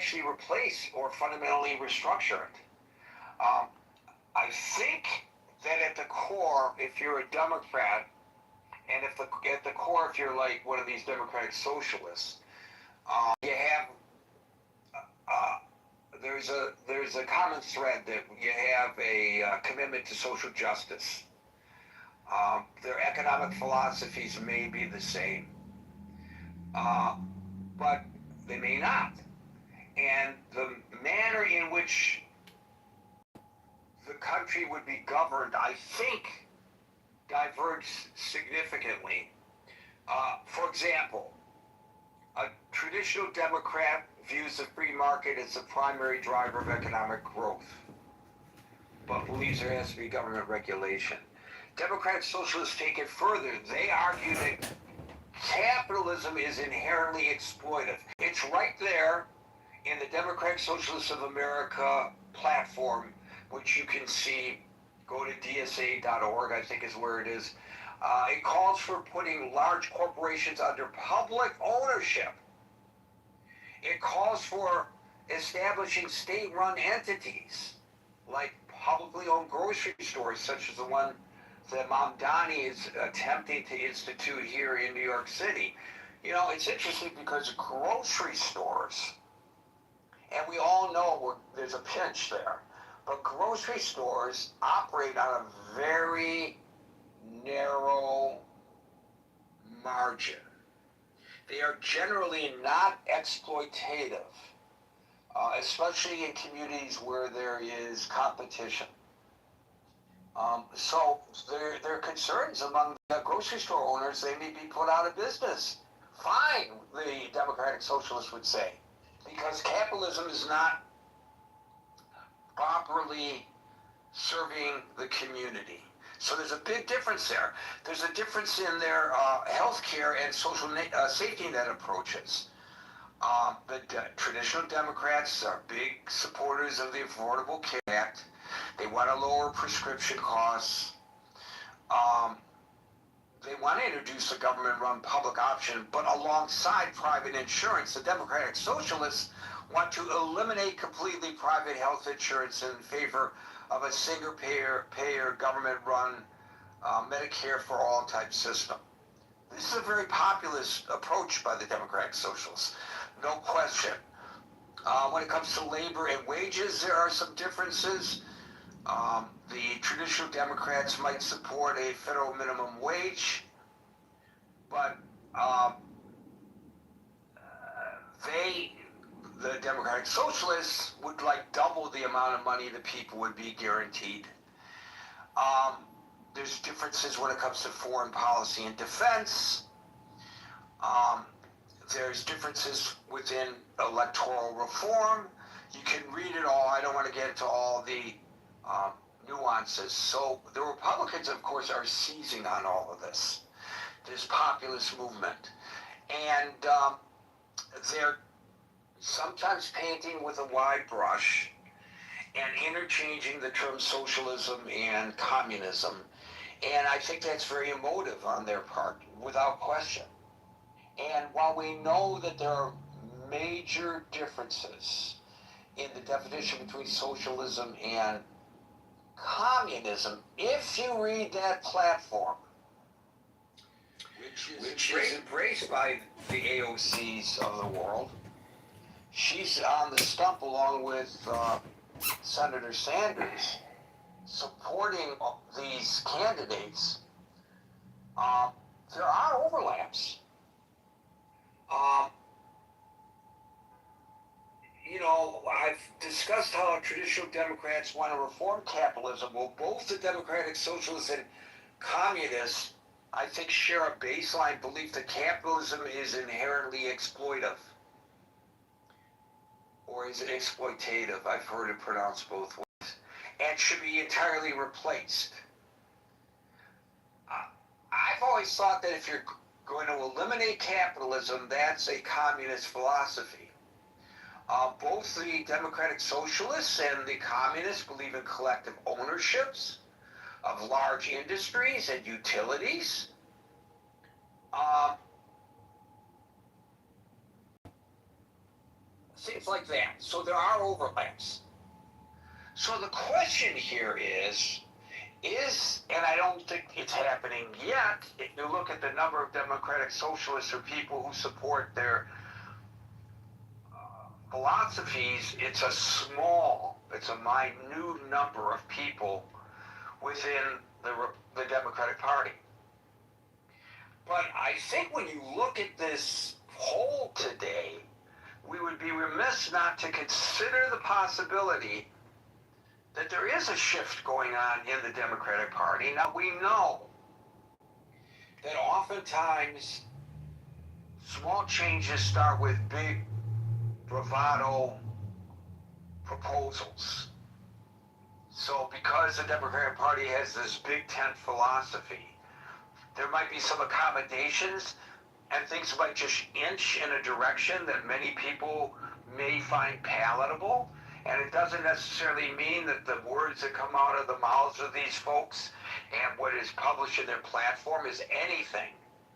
actually replace or fundamentally restructure it. Um, I think that at the core, if you're a Democrat, and at the core, if you're like one of these democratic socialists, you have there's a common thread that you have a commitment to social justice. Their economic philosophies may be the same, but they may not. And the manner in which the country would be governed, I think, diverges significantly. For example, a traditional Democrat views the free market as the primary driver of economic growth, but believes there has to be government regulation. Democratic socialists take it further. They argue that capitalism is inherently exploitive. It's right there in the Democratic Socialists of America platform, which you can see. Go to dsa.org, I think is where it is. It calls for putting large corporations under public ownership. It calls for establishing state-run entities like publicly owned grocery stores, such as the one that Mamdani is attempting to institute here in New York City. You know, it's interesting because grocery stores, and we all know there's a pinch there, but grocery stores operate on a very narrow margin. They are generally not exploitative, especially in communities where there is competition. So there are concerns among the grocery store owners. They may be put out of business. Fine, the Democratic Socialists would say, because capitalism is not properly serving the community. So there's a big difference there. There's a difference in their health care and social safety net approaches. The traditional Democrats are big supporters of the Affordable Care Act. They want to lower prescription costs. They want to introduce a government-run public option, but alongside private insurance. The Democratic Socialists want to eliminate completely private health insurance in favor of a single-payer government-run Medicare for all type system. This is a very populist approach by the Democratic Socialists, no question. When it comes to labor and wages, there are some differences. The traditional Democrats might support a federal minimum wage, but the Democratic Socialists would like double the amount of money that people would be guaranteed. There's differences when it comes to foreign policy and defense. There's differences within electoral reform. You can read it all. I don't want to get into all the nuances. So the Republicans, of course, are seizing on all of this populist movement. And they're sometimes painting with a wide brush and interchanging the terms socialism and communism. And I think that's very emotive on their part, without question. And while we know that there are major differences in the definition between socialism and communism, if you read that platform, which is embraced by the AOCs of the world, she's on the stump along with Senator Sanders, supporting these candidates. There are overlaps. You know, I've discussed how traditional Democrats want to reform capitalism. Well, both the Democratic Socialists and Communists, I think, share a baseline belief that capitalism is inherently exploitive. Or is it exploitative? I've heard it pronounced both ways. And should be entirely replaced. I've always thought that if you're going to eliminate capitalism, that's a communist philosophy. Both the Democratic Socialists and the Communists believe in collective ownerships of large industries and utilities. things like that. So there are overlaps. So the question here is, and I don't think it's happening yet, if you look at the number of democratic socialists or people who support their philosophies, it's a minute number of people within the Democratic Party. But I think when you look at this poll today, we would be remiss not to consider the possibility that there is a shift going on in the Democratic Party. Now, we know that oftentimes small changes start with big bravado proposals. So because the Democratic Party has this big tent philosophy, there might be some accommodations and things might just inch in a direction that many people may find palatable. And it doesn't necessarily mean that the words that come out of the mouths of these folks and what is published in their platform is anything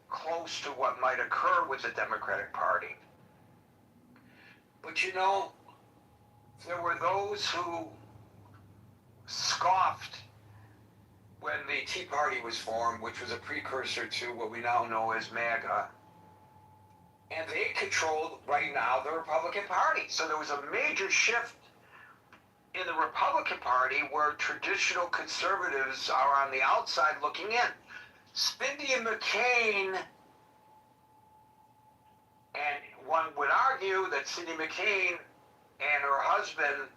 close to what might occur with the Democratic Party. But you know, there were those who scoffed when the Tea Party was formed, which was a precursor to what we now know as MAGA. And they controlled, right now, the Republican Party. So there was a major shift in the Republican Party where traditional conservatives are on the outside looking in. Cindy McCain, and one would argue that Cindy McCain and her husband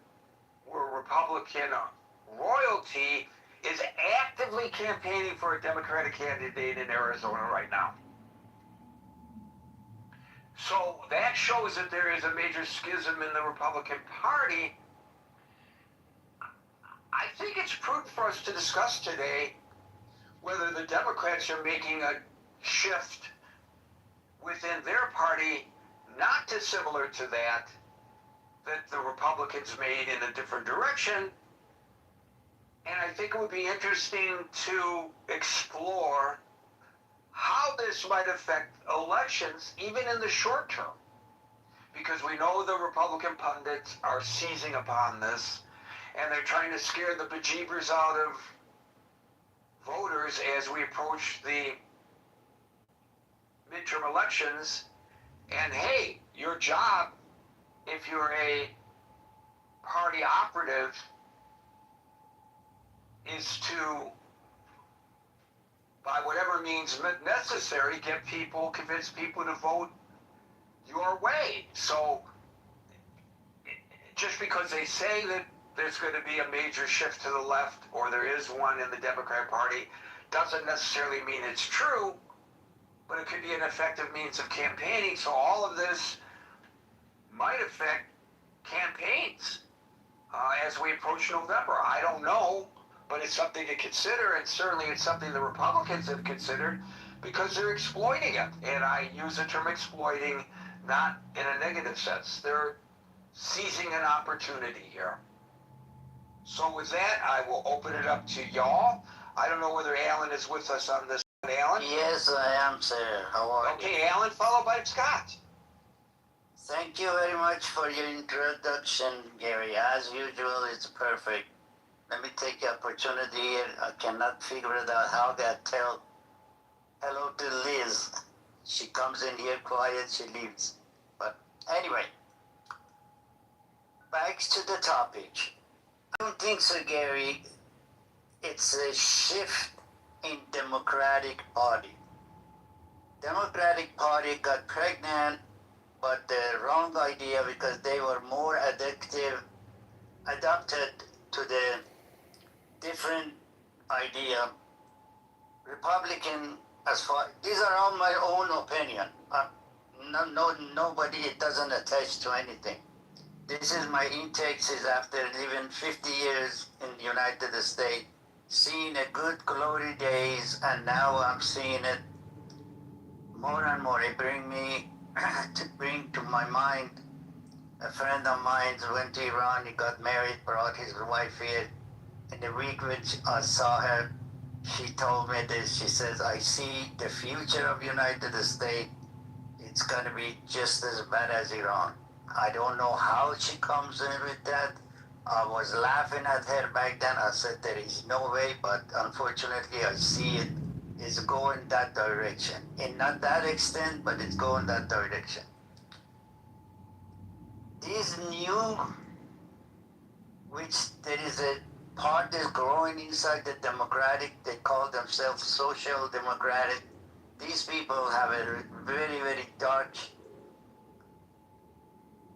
were Republican royalty, is actively campaigning for a Democratic candidate in Arizona right now. So that shows that there is a major schism in the Republican Party. I think it's prudent for us to discuss today whether the Democrats are making a shift within their party not dissimilar to that the Republicans made in a different direction. And I think it would be interesting to explore how this might affect elections, even in the short term. Because we know the Republican pundits are seizing upon this, and they're trying to scare the bejeebers out of voters as we approach the midterm elections. And hey, your job, if you're a party operative, is to, by whatever means necessary, convince people to vote your way. So just because they say that there's going to be a major shift to the left, or there is one in the Democratic Party, doesn't necessarily mean it's true, but it could be an effective means of campaigning. So all of this might affect campaigns as we approach November. I don't know, but it's something to consider, and certainly it's something the Republicans have considered because they're exploiting it. And I use the term exploiting not in a negative sense. They're seizing an opportunity here. So with that, I will open it up to y'all. I don't know whether Alan is with us on this. Alan? Yes, I am, sir. How are you? Okay, Alan, followed by Scott. Thank you very much for your introduction, Gary. As usual, it's perfect. Let me take the opportunity. I cannot figure it out how to tell hello to Liz. She comes in here quiet, she leaves. But anyway, back to the topic. I don't think so, Gary. It's a shift in Democratic Party. Democratic Party got pregnant, but the wrong idea because they were more adapted to the different idea. Republican, these are all my own opinion. Nobody, it doesn't attach to anything. This is my intakes is after living 50 years in the United States, seeing a good glory days, and now I'm seeing it more and more. It bring to my mind, a friend of mine went to Iran, he got married, brought his wife here. In the week which I saw her, she told me this, she says, I see the future of United States, it's going to be just as bad as Iran. I don't know how she comes in with that. I was laughing at her back then. I said there is no way, but unfortunately I see it is going that direction. And not that extent, but it's going that direction. These new, which there is a part that's growing inside the Democratic, they call themselves Social Democratic. These people have a very, very dark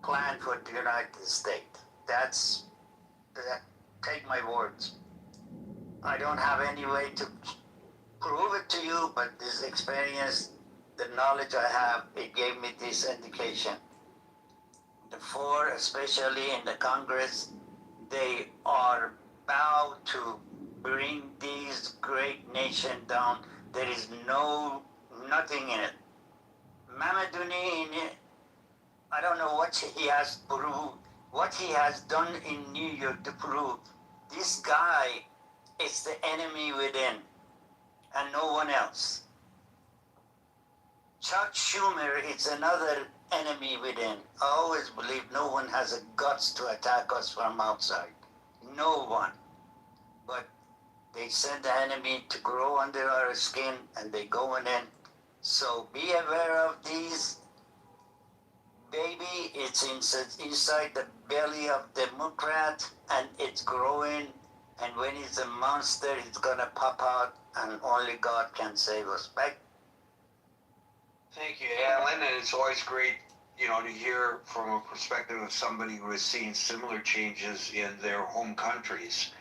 plan for the United States. That's, take my words. I don't have any way to prove it to you, but this experience, the knowledge I have, it gave me this indication. The four, especially in the Congress, they are bound to bring these great nation down. There is nothing in it. Mamaduni in it, I don't know what he has proved, what he has done in New York to prove. This guy is the enemy within and no one else. Chuck Schumer is another enemy within. I always believe no one has the guts to attack us from outside. No one. But they send the enemy to grow under our skin and they going in. So be aware of these. Baby, it's inside the belly of Democrat and it's growing. And when it's a monster, it's gonna pop out and only God can save us. Back. Thank you, Alan, and it's always great, to hear from a perspective of somebody who has seen similar changes in their home countries.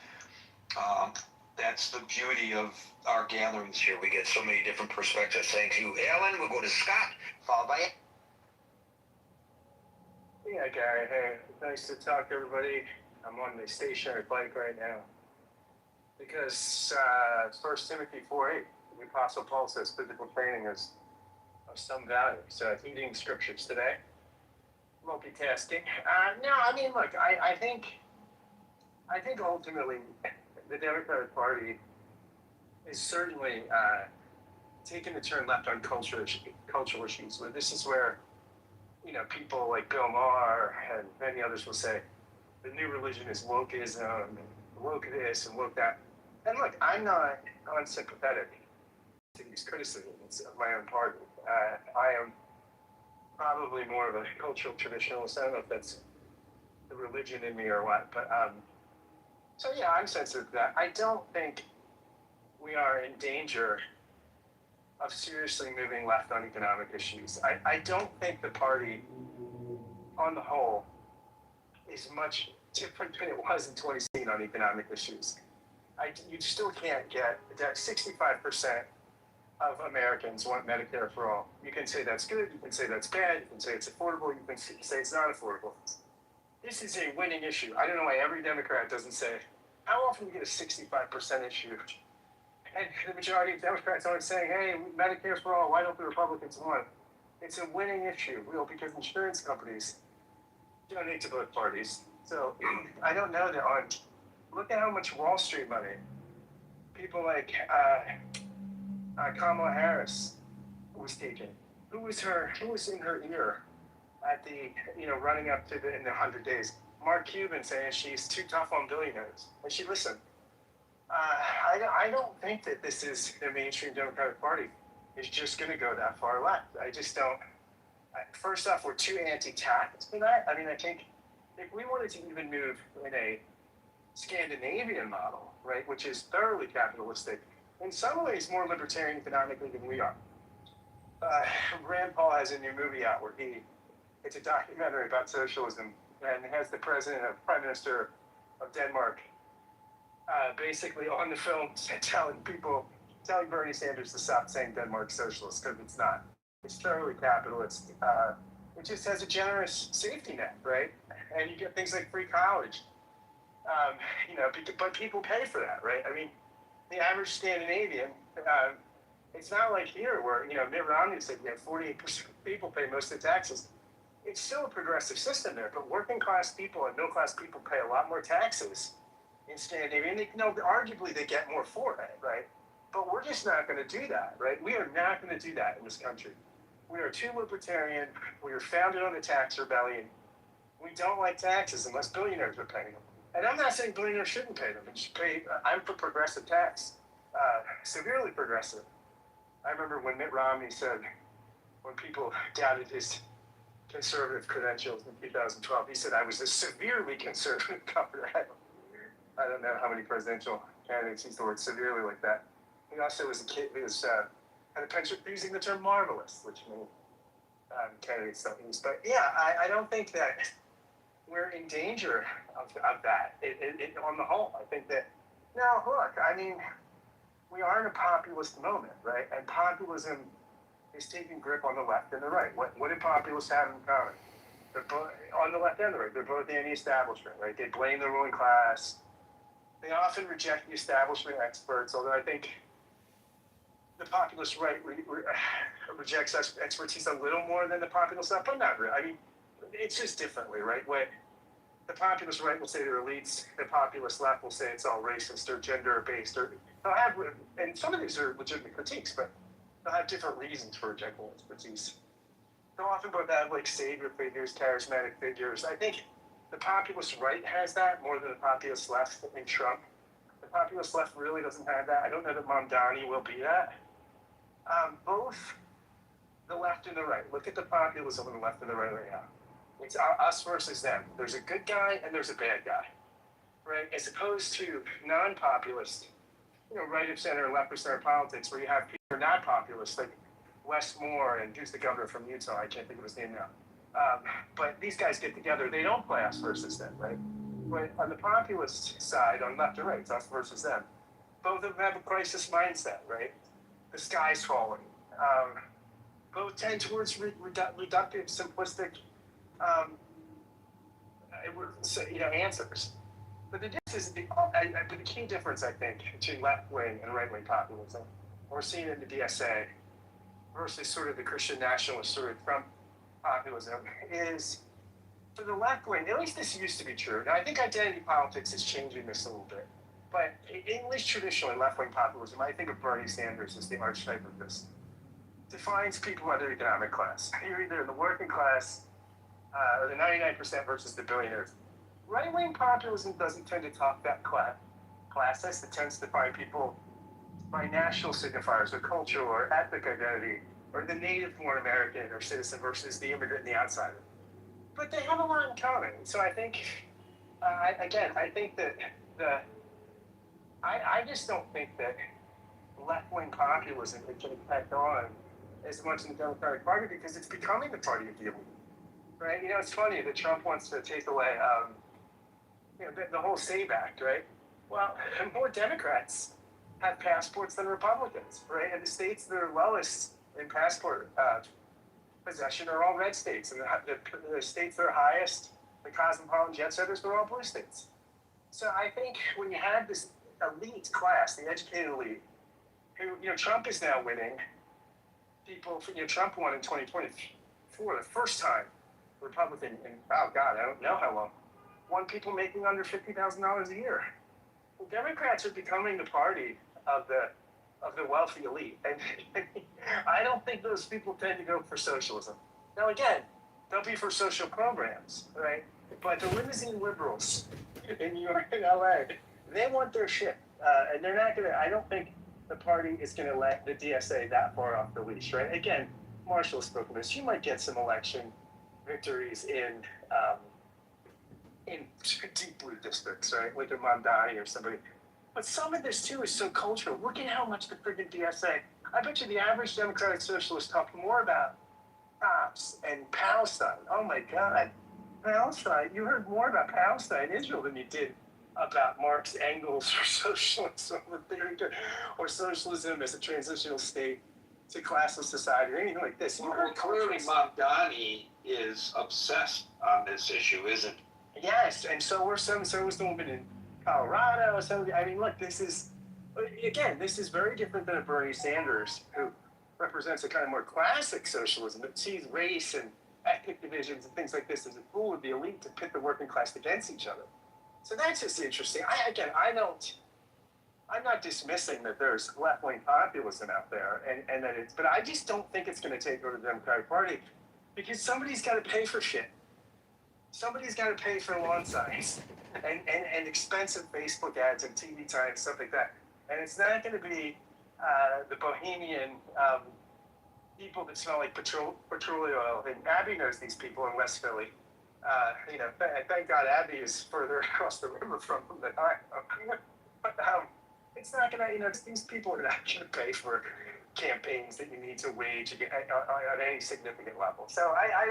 That's the beauty of our gatherings here. We get so many different perspectives. Thank you, Alan. We'll go to Scott, followed by. Yeah, Gary. Hey, nice to talk to everybody. I'm on the stationary bike right now because 1 Timothy 4:8, the Apostle Paul says physical training is of some value. So eating scriptures today, multitasking. No, I mean, look, I think ultimately the Democratic Party is certainly taking a turn left on cultural issues. Where this is where people like Bill Maher and many others will say the new religion is wokeism, and woke this and woke that. And look, I'm not unsympathetic to these criticisms of my own party. I am probably more of a cultural traditionalist. I don't know if that's the religion in me or what, but so yeah, I'm sensitive to that. I don't think we are in danger of seriously moving left on economic issues. I don't think the party, on the whole, is much different than it was in 2016 on economic issues. You still can't get that 65% of Americans want Medicare for all. You can say that's good, you can say that's bad, you can say it's affordable, you can say it's not affordable. This is a winning issue. I don't know why every Democrat doesn't say, how often do you get a 65% issue? And the majority of Democrats aren't saying, hey, Medicare for all, why don't the Republicans want? It's a winning issue, because insurance companies donate to both parties. So I don't know that look at how much Wall Street money people like Kamala Harris was taking. Who was in her ear at the, running up to in the 100 days? Mark Cuban saying she's too tough on billionaires. And she listened. I don't think that this is the mainstream Democratic Party is just going to go that far left. I just don't. First off, we're too anti-tax for that. I mean, I think if we wanted to even move in a Scandinavian model, right, which is thoroughly capitalistic, in some ways more libertarian economically than we are. Rand Paul has a new movie out where it's a documentary about socialism, and it has the prime minister of Denmark, basically on the film telling Bernie Sanders to stop saying Denmark's socialist, because it's not. It's thoroughly capitalist. It just has a generous safety net, right? And you get things like free college. But people pay for that, right? I mean, the average Scandinavian, it's not like here where, Mitt Romney said 48% of people pay most of the taxes. It's still a progressive system there, but working class people and middle class people pay a lot more taxes in Scandinavia. And arguably they get more for it, right? But we're just not going to do that, right? We are not going to do that in this country. We are too libertarian. We were founded on the tax rebellion. We don't like taxes unless billionaires are paying them. And I'm not saying billionaires shouldn't pay them. They should pay. I'm for progressive tax, severely progressive. I remember when Mitt Romney said, when people doubted his conservative credentials in 2012, he said, I was a severely conservative governor. I don't know how many presidential candidates use the word severely like that. He also was a kid, he was had a penchant for using the term marvelous, which many candidates don't use. But yeah, I don't think that we're in danger of that. On the whole, I think that, now look, I mean, we are in a populist moment, right? And populism is taking grip on the left and the right. What do populists have in common? They're both, on the left and the right, they're both anti-establishment, right? They blame the ruling class. They often reject the establishment experts, although I think the populist right rejects expertise a little more than the populist left, but not really. I mean, it's just differently, right? What the populist right will say they're elites, the populist left will say it's all racist or gender-based, or they'll have, and some of these are legitimate critiques, but they'll have different reasons for rejecting expertise. They'll often both have like savior figures, charismatic figures. I think the populist right has that more than the populist left in Trump. The populist left really doesn't have that. I don't know that Mamdani will be that. Both the left and the right. Look at the populism on the left and the right now. It's us versus them. There's a good guy and there's a bad guy, right? As opposed to non-populist, right of center and left of center politics, where you have people who are not populist, like Wes Moore and who's the governor from Utah? I can't think of his name now. But these guys get together. They don't play us versus them, right? But on the populist side, on left or right, it's us versus them. Both of them have a crisis mindset, right? The sky's falling. Both tend towards reductive, simplistic, answers. But the key difference, I think, between left-wing and right-wing populism, we're seeing in the DSA versus sort of the Christian nationalist sort of Trump populism, is for the left-wing, at least this used to be true. Now, I think identity politics is changing this a little bit. But at least traditionally, left-wing populism, I think of Bernie Sanders as the archetype of this, defines people by their economic class. You're either in the working class or the 99% versus the billionaires. Right-wing populism doesn't tend to talk that classist. It tends to find people by national signifiers or cultural or ethnic identity, or the native born American or citizen versus the immigrant and the outsider. But they have a lot in common. So I think, I think that I just don't think that left-wing populism can impact on as much in the Democratic Party because it's becoming the party of the elite, right? It's funny that Trump wants to take away, the whole SAVE Act, right? Well, more Democrats have passports than Republicans, right? And the states that are lowest in passport possession are all red states, and the states that are highest, the cosmopolitan jet setters, they're all blue states. So I think when you have this elite class, the educated elite, who, Trump is now winning. Trump won in 2020 for the first time, Republican, in, oh God, I don't know how long, won people making under $50,000 a year. Well, Democrats are becoming the party of the wealthy elite. And I don't think those people tend to go for socialism. Now, again, they'll be for social programs, right? But the limousine liberals in New York and LA, they want their shit. And they're not going to, I don't think the party is going to let the DSA that far off the leash, right? Again, Marshall spoke of this. You might get some election victories in deep blue districts, right? Like in Mamdani or somebody. But some of this, too, is so cultural. Look at how much the friggin' DSA, I bet you the average Democratic Socialist talked more about cops and Palestine. Oh, my God. Palestine. You heard more about Palestine and Israel than you did about Marx, Engels, or socialism or socialism as a transitional state to classless society or anything like this. Well, clearly Mamdani is obsessed on this issue, isn't he? Yes, and so was the woman in Colorado. Look, this is very different than a Bernie Sanders who represents a kind of more classic socialism that sees race and ethnic divisions and things like this as a tool of the elite to pit the working class against each other. So that's just interesting. I'm not dismissing that there's left-wing populism out there, and that but I just don't think it's going to take over the Democratic Party because somebody's got to pay for shit. somebody's got to pay for lawn signs and expensive Facebook ads and TV time, stuff like that. And it's not going to be the bohemian people that smell like petroleum oil. And Abby knows these people in West Philly. Thank God Abby is further across the river from them than I am. But it's not going to, these people are not going to pay for campaigns that you need to wage at any significant level. So I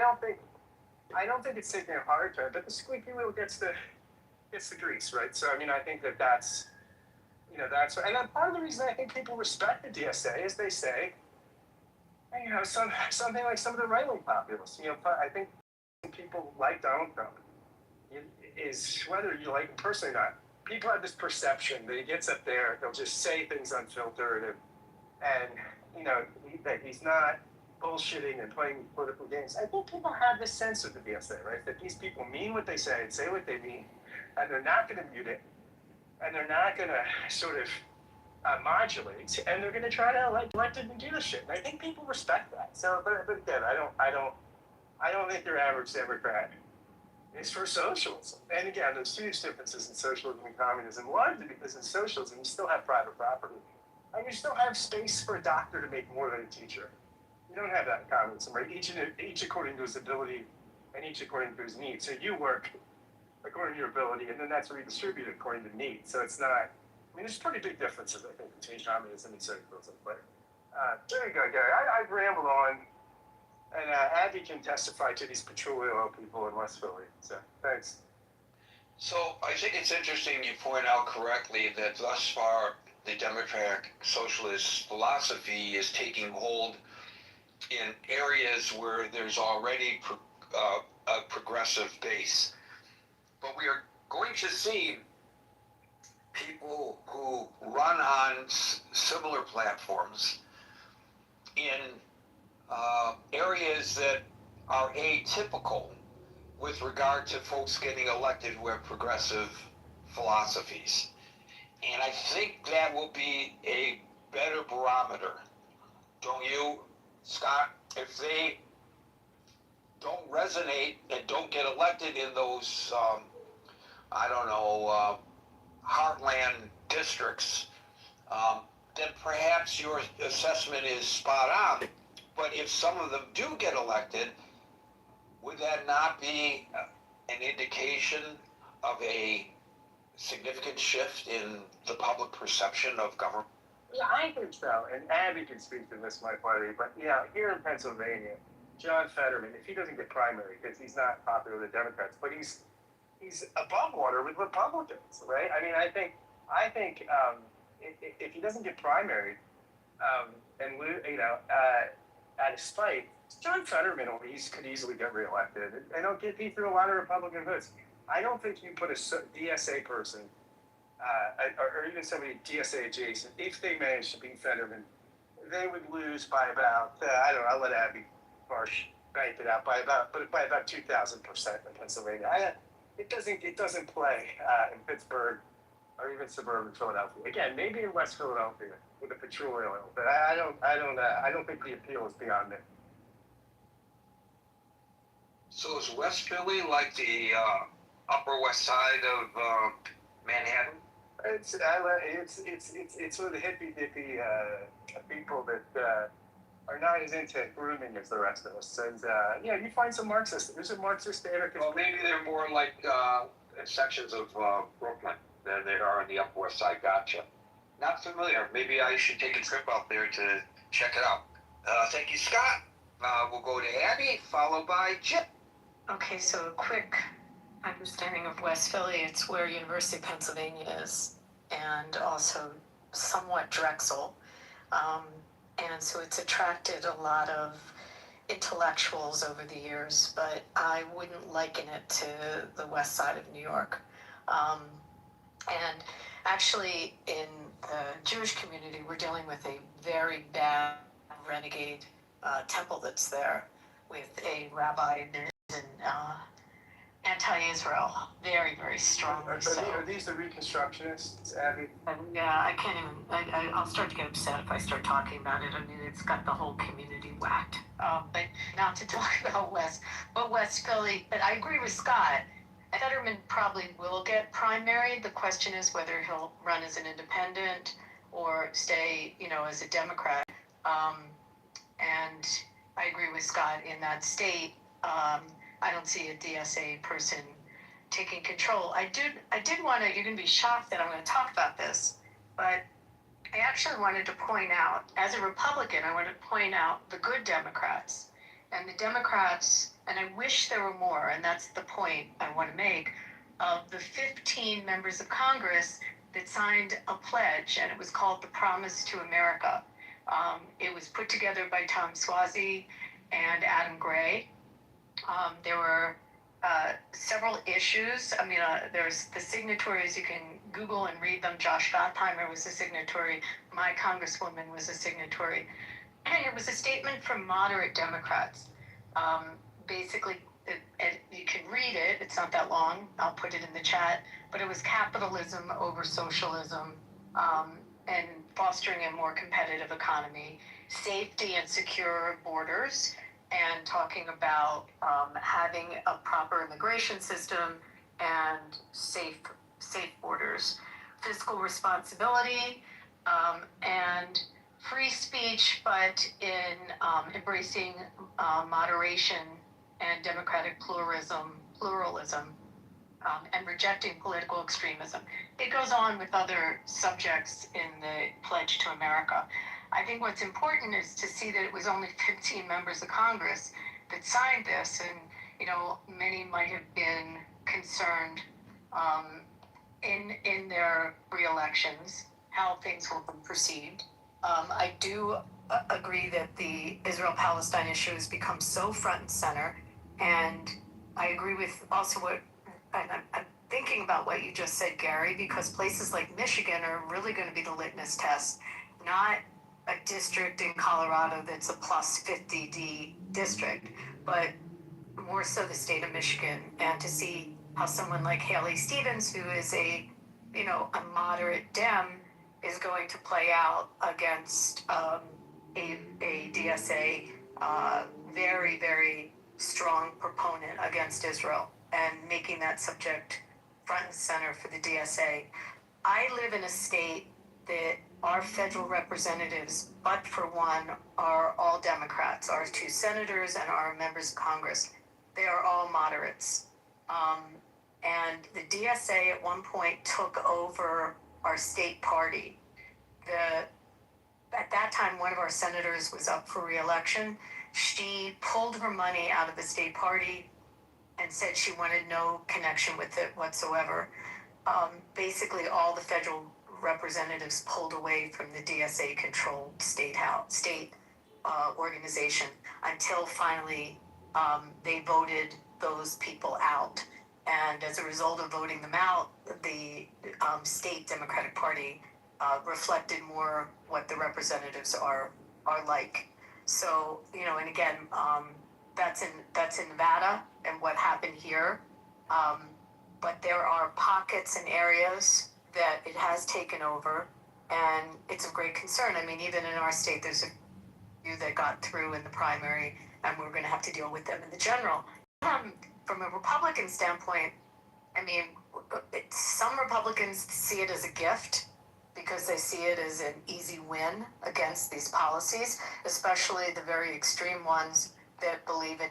don't think it's taking a hard turn, but the squeaky wheel gets the grease, right? So I think that's and then part of the reason I think people respect the DSA is they say, something like some of the right-wing populists. I think people like Donald Trump is, whether you like him personally or not, people have this perception that he gets up there, he'll just say things unfiltered, and that he's not bullshitting and playing political games. I think people have this sense of the DSA, right? That these people mean what they say and say what they mean, and they're not going to mute it, and they're not going to sort of modulate, and they're going to try to elect it and do the shit. And I think people respect that. So, but again, I don't think your average Democrat is for socialism. And again, there's huge differences in socialism and communism, largely because in socialism you still have private property, and you still have space for a doctor to make more than a teacher. You don't have that in communism, right? Each according to his ability, and each according to his needs. So you work according to your ability, and then that's redistributed according to need. So it's not. There's pretty big differences, I think, between communism and socialism. But there you go, Gary. I've rambled on, and Abby can testify to these petroleum people in West Philly. So thanks. So I think it's interesting you point out correctly that thus far the democratic socialist philosophy is taking hold in areas where there's already a progressive base. But we are going to see people who run on similar platforms in areas that are atypical with regard to folks getting elected who have progressive philosophies. And I think that will be a better barometer. Don't you, Scott? If they don't resonate and don't get elected in those, heartland districts, then perhaps your assessment is spot on. But if some of them do get elected, would that not be an indication of a significant shift in the public perception of government? Yeah, I think so. And Abby can speak to this, my buddy. But here in Pennsylvania, John Fetterman, if he doesn't get primary, because he's not popular with the Democrats, but he's above water with Republicans, right? I think if he doesn't get primaried, out of spite, John Fetterman could easily get reelected. And he'll get through a lot of Republican votes. I don't think you put a DSA person, or even somebody DSA adjacent, if they manage to beat Fetterman, they would lose by about, I'll let Abby Marsh bank it out, by about 2,000% in Pennsylvania. It doesn't play in Pittsburgh or even suburban Philadelphia. Again, maybe in West Philadelphia with a petroleum oil, but I don't think the appeal is beyond it. So is West Philly like the Upper West Side of Manhattan? It's sort of the hippy dippy people that are not as into grooming as the rest of us. And you find some Marxists. There's a Marxist anarchist. Well, maybe they're more like sections of Brooklyn than they are on the Upper West Side. Gotcha. Not familiar. Maybe I should take a trip out there to check it out. Thank you, Scott. We'll go to Abby, followed by Chip. Okay, so a quick understanding of West Philly. It's where University of Pennsylvania is, and also somewhat Drexel. And so it's attracted a lot of intellectuals over the years, but I wouldn't liken it to the west side of New York. And actually, in the Jewish community, we're dealing with a very bad renegade temple that's there with a rabbi anti-Israel, very, very strongly so. Are these the Reconstructionists, Abby? Yeah, I can't even, I'll start to get upset if I start talking about it. I mean, it's got the whole community whacked. But not to talk about West Philly, but I agree with Scott. Fetterman probably will get primaried. The question is whether he'll run as an independent or stay, as a Democrat. And I agree with Scott in that state. I don't see a DSA person taking control. I did want to, you're going to be shocked that I'm going to talk about this, but I actually wanted to point out, as a Republican, I wanted to point out the good Democrats. And the Democrats, and I wish there were more, and that's the point I want to make, of the 15 members of Congress that signed a pledge, and it was called the Promise to America. It was put together by Tom Suozzi and Adam Gray. There were several issues. I mean, there's the signatories. You can Google and read them. Josh Gottheimer was a signatory. My congresswoman was a signatory. And it was a statement from moderate Democrats. Basically, you can read it. It's not that long. I'll put it in the chat. But it was capitalism over socialism, and fostering a more competitive economy, safety and secure borders, and talking about having a proper immigration system and safe borders, fiscal responsibility, and free speech, but in embracing moderation and democratic pluralism, and rejecting political extremism. It goes on with other subjects in the Pledge to America. I think what's important is to see that it was only 15 members of Congress that signed this, and many might have been concerned in their re-elections how things will be perceived. I do agree that the Israel-Palestine issue has become so front and center, and I agree with also I'm thinking about what you just said, Gary, because places like Michigan are really going to be the litmus test, not a district in Colorado that's a plus 50D district, but more so the state of Michigan, and to see how someone like Haley Stevens, who is a moderate Dem, is going to play out against a DSA very, very strong proponent against Israel, and making that subject front and center for the DSA. I live in a state that our federal representatives, but for one, are all Democrats. Our 2 senators and our members of Congress, they are all moderates. And the DSA at one point took over our state party. At that time, one of our senators was up for re-election. She pulled her money out of the state party and said she wanted no connection with it whatsoever. Basically, all the federal representatives pulled away from the DSA-controlled state organization until finally they voted those people out. And as a result of voting them out, the state Democratic Party reflected more what the representatives are like. So, and again, that's in Nevada and what happened here. But there are pockets and areas that it has taken over, and it's of great concern. I mean, even in our state, there's a few that got through in the primary, and we're going to have to deal with them in the general. From a Republican standpoint, I mean, some Republicans see it as a gift because they see it as an easy win against these policies, especially the very extreme ones that believe in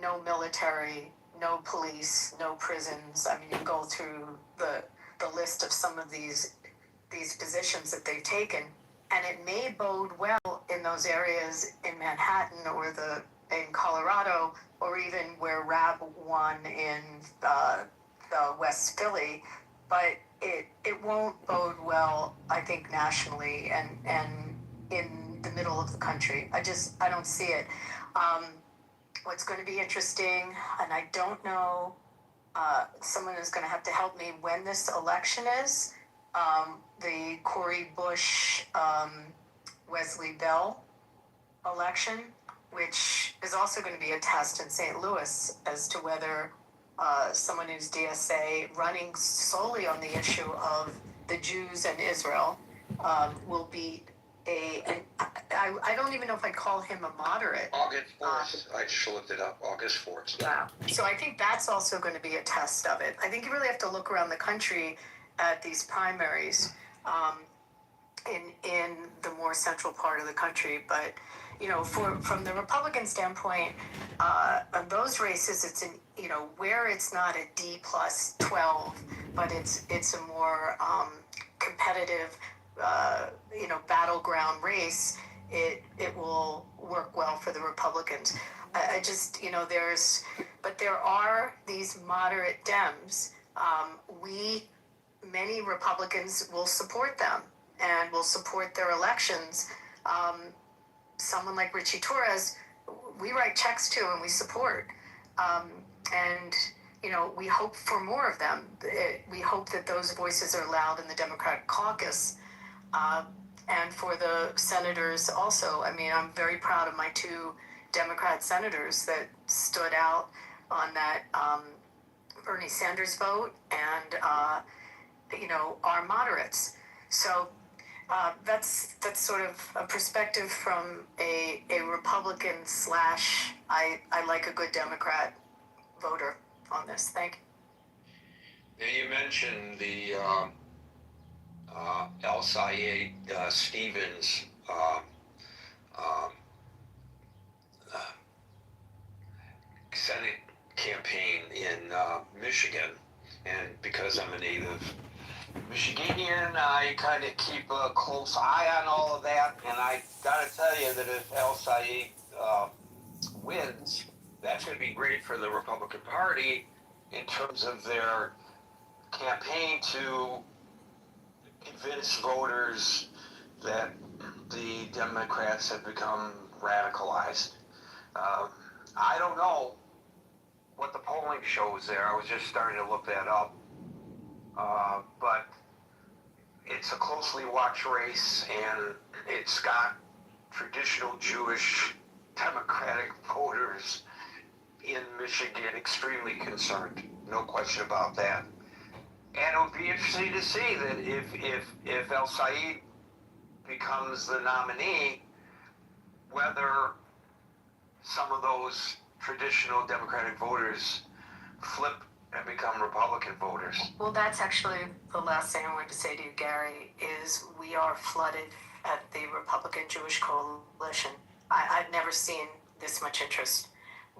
no military, no police, no prisons. I mean, you can go through the list of some of these positions that they've taken, and it may bode well in those areas in Manhattan or in Colorado, or even where Rab won in the West Philly, but it won't bode well, I think, nationally and in the middle of the country. I don't see it. What's going to be interesting, and I don't know, someone is going to have to help me when this election is, the Cori Bush, Wesley Bell election, which is also going to be a test in St. Louis as to whether someone who's DSA running solely on the issue of the Jews and Israel will beat I don't even know if I'd call him a moderate. August 4th. I just looked it up. August 4th. Yeah. So I think that's also going to be a test of it. I think you really have to look around the country at these primaries in the more central part of the country. But, you know, from the Republican standpoint, of those races, it's where it's not a D plus 12, but it's a more competitive, battleground race. It will work well for the Republicans. I just, but there are these moderate Dems. Many Republicans will support them and will support their elections. Someone like Richie Torres, we write checks to and we support. And we hope for more of them. We hope that those voices are loud in the Democratic caucus. And for the senators also. I mean, I'm very proud of my two Democrat senators that stood out on that Bernie Sanders vote and, are moderates. So that's sort of a perspective from a Republican / I like a good Democrat voter on this. Thank you. Now you mentioned the El Sayed Stevens Senate campaign in Michigan, and because I'm a native Michiganian, I kind of keep a close eye on all of that, and I gotta tell you that if El Sayed wins, that's going to be great for the Republican Party in terms of their campaign to convince voters that the Democrats have become radicalized. I don't know what the polling shows there. I was just starting to look that up. But it's a closely watched race, and it's got traditional Jewish Democratic voters in Michigan extremely concerned. No question about that. And it would be interesting to see that if El Sayed becomes the nominee, whether some of those traditional Democratic voters flip and become Republican voters. Well, that's actually the last thing I wanted to say to you, Gary, is we are flooded at the Republican Jewish Coalition. I've never seen this much interest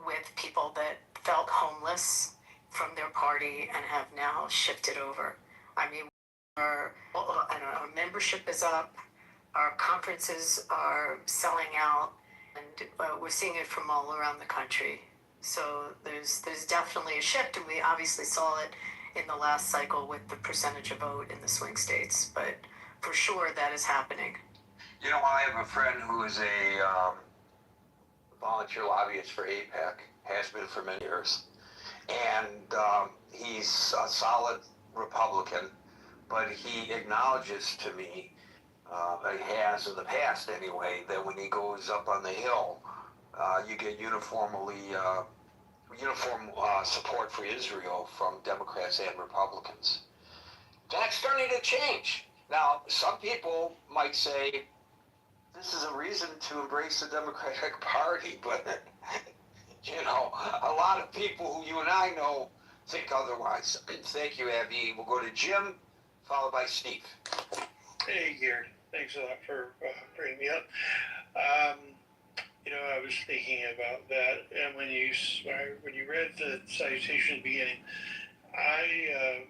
with people that felt homeless from their party and have now shifted over. I mean, our membership is up, our conferences are selling out, and we're seeing it from all around the country. So there's definitely a shift, and we obviously saw it in the last cycle with the percentage of vote in the swing states. But for sure, that is happening. I have a friend who is a volunteer lobbyist for AIPAC, has been for many years, and he's a solid Republican, but he acknowledges to me, he has in the past anyway, that when he goes up on the Hill, you get uniform support for Israel from Democrats and Republicans. That's starting to change. Now, some people might say this is a reason to embrace the Democratic Party, but a lot of people who you and I know think otherwise. Thank you, Abby. We'll go to Jim, followed by Steve. Hey, Gary. Thanks a lot for bringing me up. I was thinking about that, and when you read the citation at the beginning, I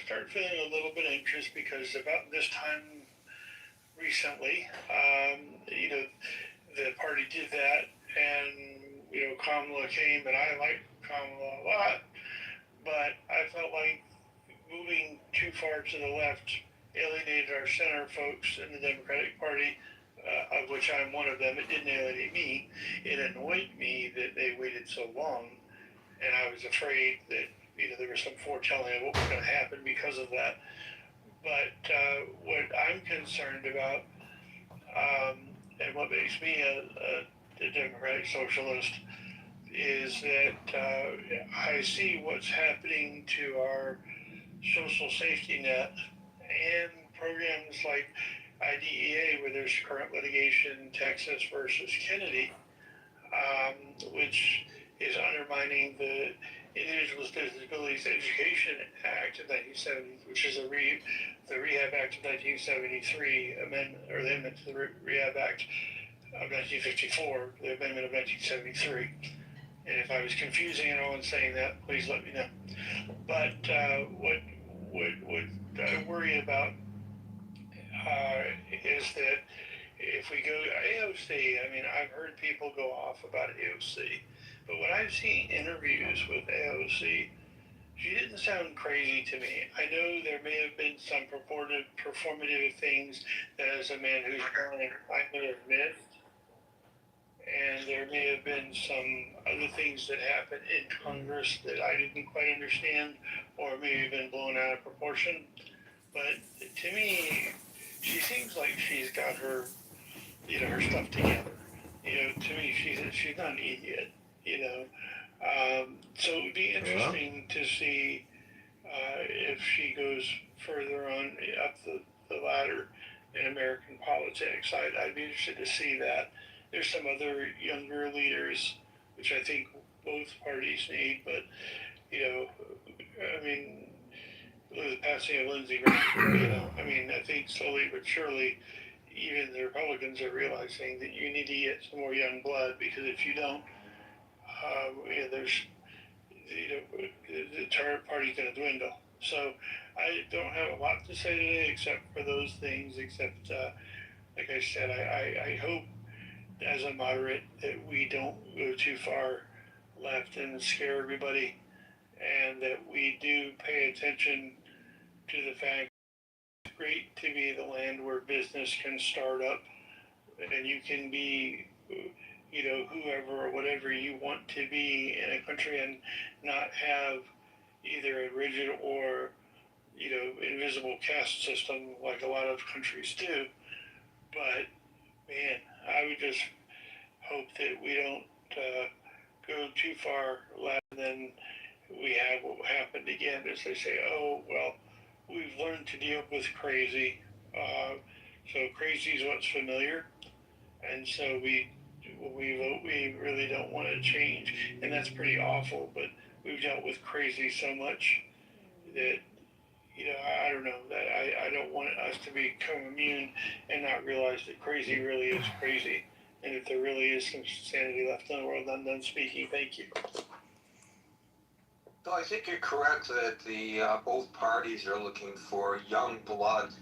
started feeling a little bit anxious because about this time recently, the party did that, and Kamala came, and I like Kamala a lot, but I felt like moving too far to the left alienated our center folks in the Democratic Party, of which I'm one of them. It didn't alienate me. It annoyed me that they waited so long, and I was afraid that there was some foretelling of what was going to happen because of that. But what I'm concerned about, and what makes me a Democratic socialist, is that I see what's happening to our social safety net and programs like IDEA, where there's current litigation, Texas versus Kennedy, which is undermining the Individuals with Disabilities Education Act of 1970, which is the Rehab Act of 1973 amendment, or the amendment to the Rehab Act of 1954, the amendment of 1973. And if I was confusing anyone saying that, please let me know. But what I worry about is that if we go AOC, I mean, I've heard people go off about AOC, but when I've seen interviews with AOC, she didn't sound crazy to me. I know there may have been some performative things that, as a man who's blind, I may have missed. And there may have been some other things that happened in Congress that I didn't quite understand, or may have been blown out of proportion. But to me, she seems like she's got her, her stuff together. To me, she's not an idiot. So it would be interesting to see if she goes further on up the ladder in American politics. I'd be interested to see that. There's some other younger leaders, which I think both parties need, but, I mean, the passing of Lindsey Graham, I think slowly but surely, even the Republicans are realizing that you need to get some more young blood, because if you don't, there's, the party's going to dwindle. So I don't have a lot to say today except for those things, except, like I said, I hope, as a moderate, that we don't go too far left and scare everybody, and that we do pay attention to the fact it's great to be the land where business can start up, and you can be, whoever or whatever you want to be in a country, and not have either a rigid or, invisible caste system like a lot of countries do. But, man, I would just hope that we don't go too far left, and then we have what happened again, as they say, oh, well, we've learned to deal with crazy. So crazy is what's familiar. And so we really don't want to change. And that's pretty awful, but we've dealt with crazy so much that, I don't know, that I don't want us to become immune and not realize that crazy really is crazy. And if there really is some sanity left in the world, I'm done speaking. Thank you. So I think you're correct that the both parties are looking for young blood.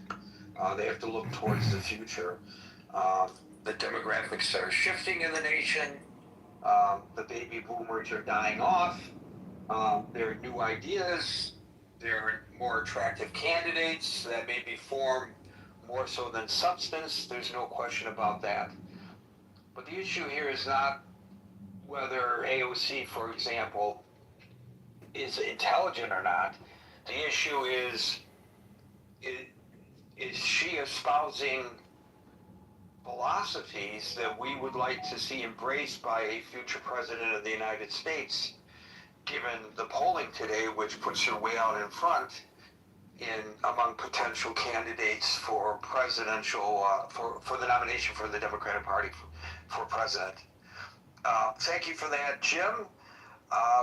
They have to look towards the future. The demographics are shifting in the nation. The baby boomers are dying off. There are new ideas. There are more attractive candidates that may be formed more so than substance. There's no question about that. But the issue here is not whether AOC, for example, is intelligent or not. The issue is she espousing philosophies that we would like to see embraced by a future president of the United States, given the polling today, which puts her way out in front among potential candidates for presidential, for the nomination for the Democratic Party for president. Thank you for that, Jim.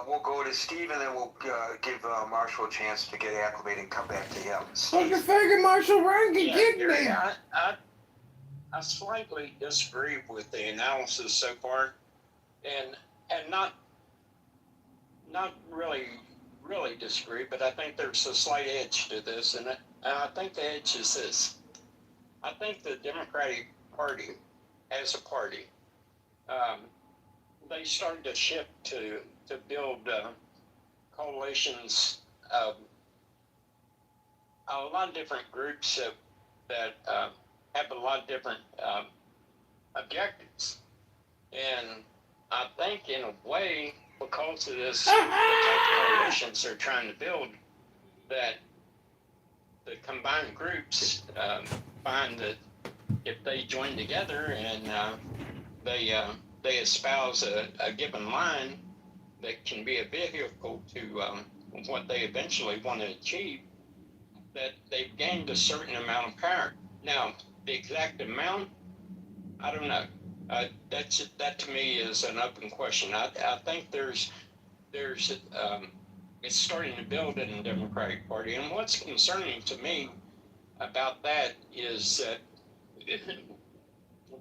We'll go to Steve, and then we'll give Marshall a chance to get acclimated and come back to him. Fucking faggot, Marshall, run, get Gary, me. I slightly disagree with the analysis so far, and not really disagree, but I think there's a slight edge to this, and I think the edge is this. I think the Democratic Party, as a party, they started to shift to build coalitions of a lot of different groups that have a lot of different objectives. And I think in a way, because of this, the type of coalitions they're trying to build, that the combined groups find that if they join together and they espouse a given line, that can be a vehicle to what they eventually want to achieve, that they've gained a certain amount of power. Now, the exact amount, I don't know. That to me is an open question. I think there's it's starting to build in the Democratic Party, and what's concerning to me about that is that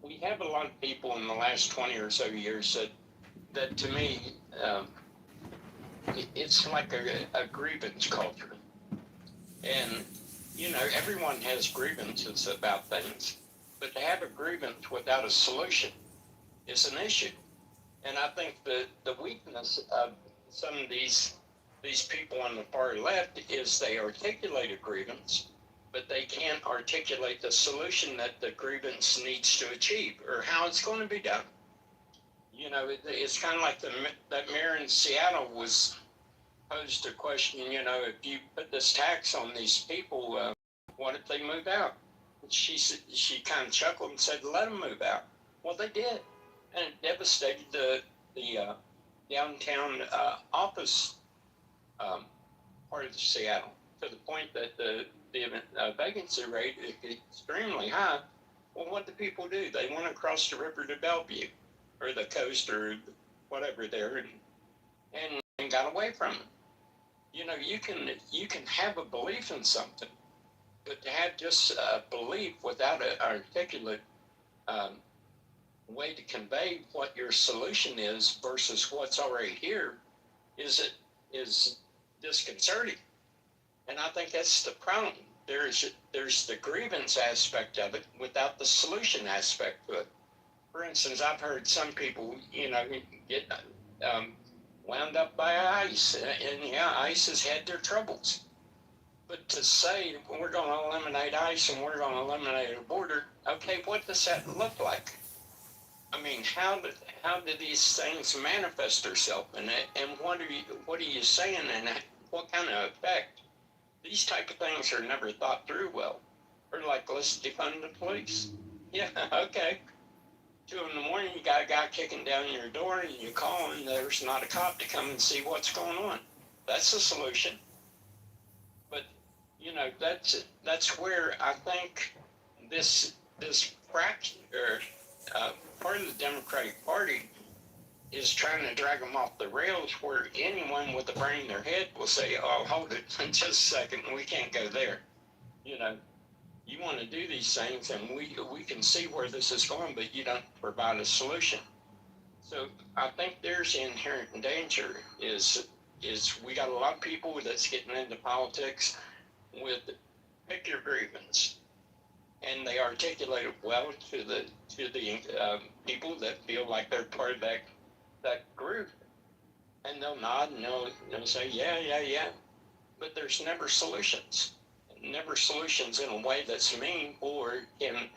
we have a lot of people in the last 20 or so years that to me, it's like a grievance culture. And, everyone has grievances about things, but to have a grievance without a solution is an issue. And I think the weakness of some of these people on the far left is they articulate a grievance, but they can't articulate the solution that the grievance needs to achieve or how it's going to be done. It's kind of like that mayor in Seattle was posed a question, if you put this tax on these people, what if they move out? She kind of chuckled and said, let them move out. Well, they did. And it devastated the downtown office part of Seattle to the point that the vacancy rate is extremely high. Well, what do people do? They went across the river to Bellevue or the coast or whatever there and got away from it. You can have a belief in something, but to have just a belief without an articulate way to convey what your solution is versus what's already here is disconcerting. And I think that's the problem. There's the grievance aspect of it without the solution aspect to it. For instance, I've heard some people, get wound up by ICE, and yeah, ICE has had their troubles. But to say we're going to eliminate ICE and we're going to eliminate the border, okay, what does that look like? I mean, how do these things manifest themselves, and what are you saying, and what kind of effect? These type of things are never thought through well. Or like, let's defund the police. Yeah, okay. 2 a.m, you got a guy kicking down your door, and you call, and there's not a cop to come and see what's going on. That's the solution. But that's where I think this fraction or part of the Democratic Party is trying to drag them off the rails, where anyone with a brain in their head will say, oh, hold it, just a second, we can't go there. You want to do these things, and we can see where this is going, but you don't provide a solution. So I think there's inherent danger is we got a lot of people that's getting into politics with pick your grievance, and they articulate it well to the people that feel like they're part of that group, and they'll nod and they'll say yeah, but there's never solutions in a way that's meaningful or can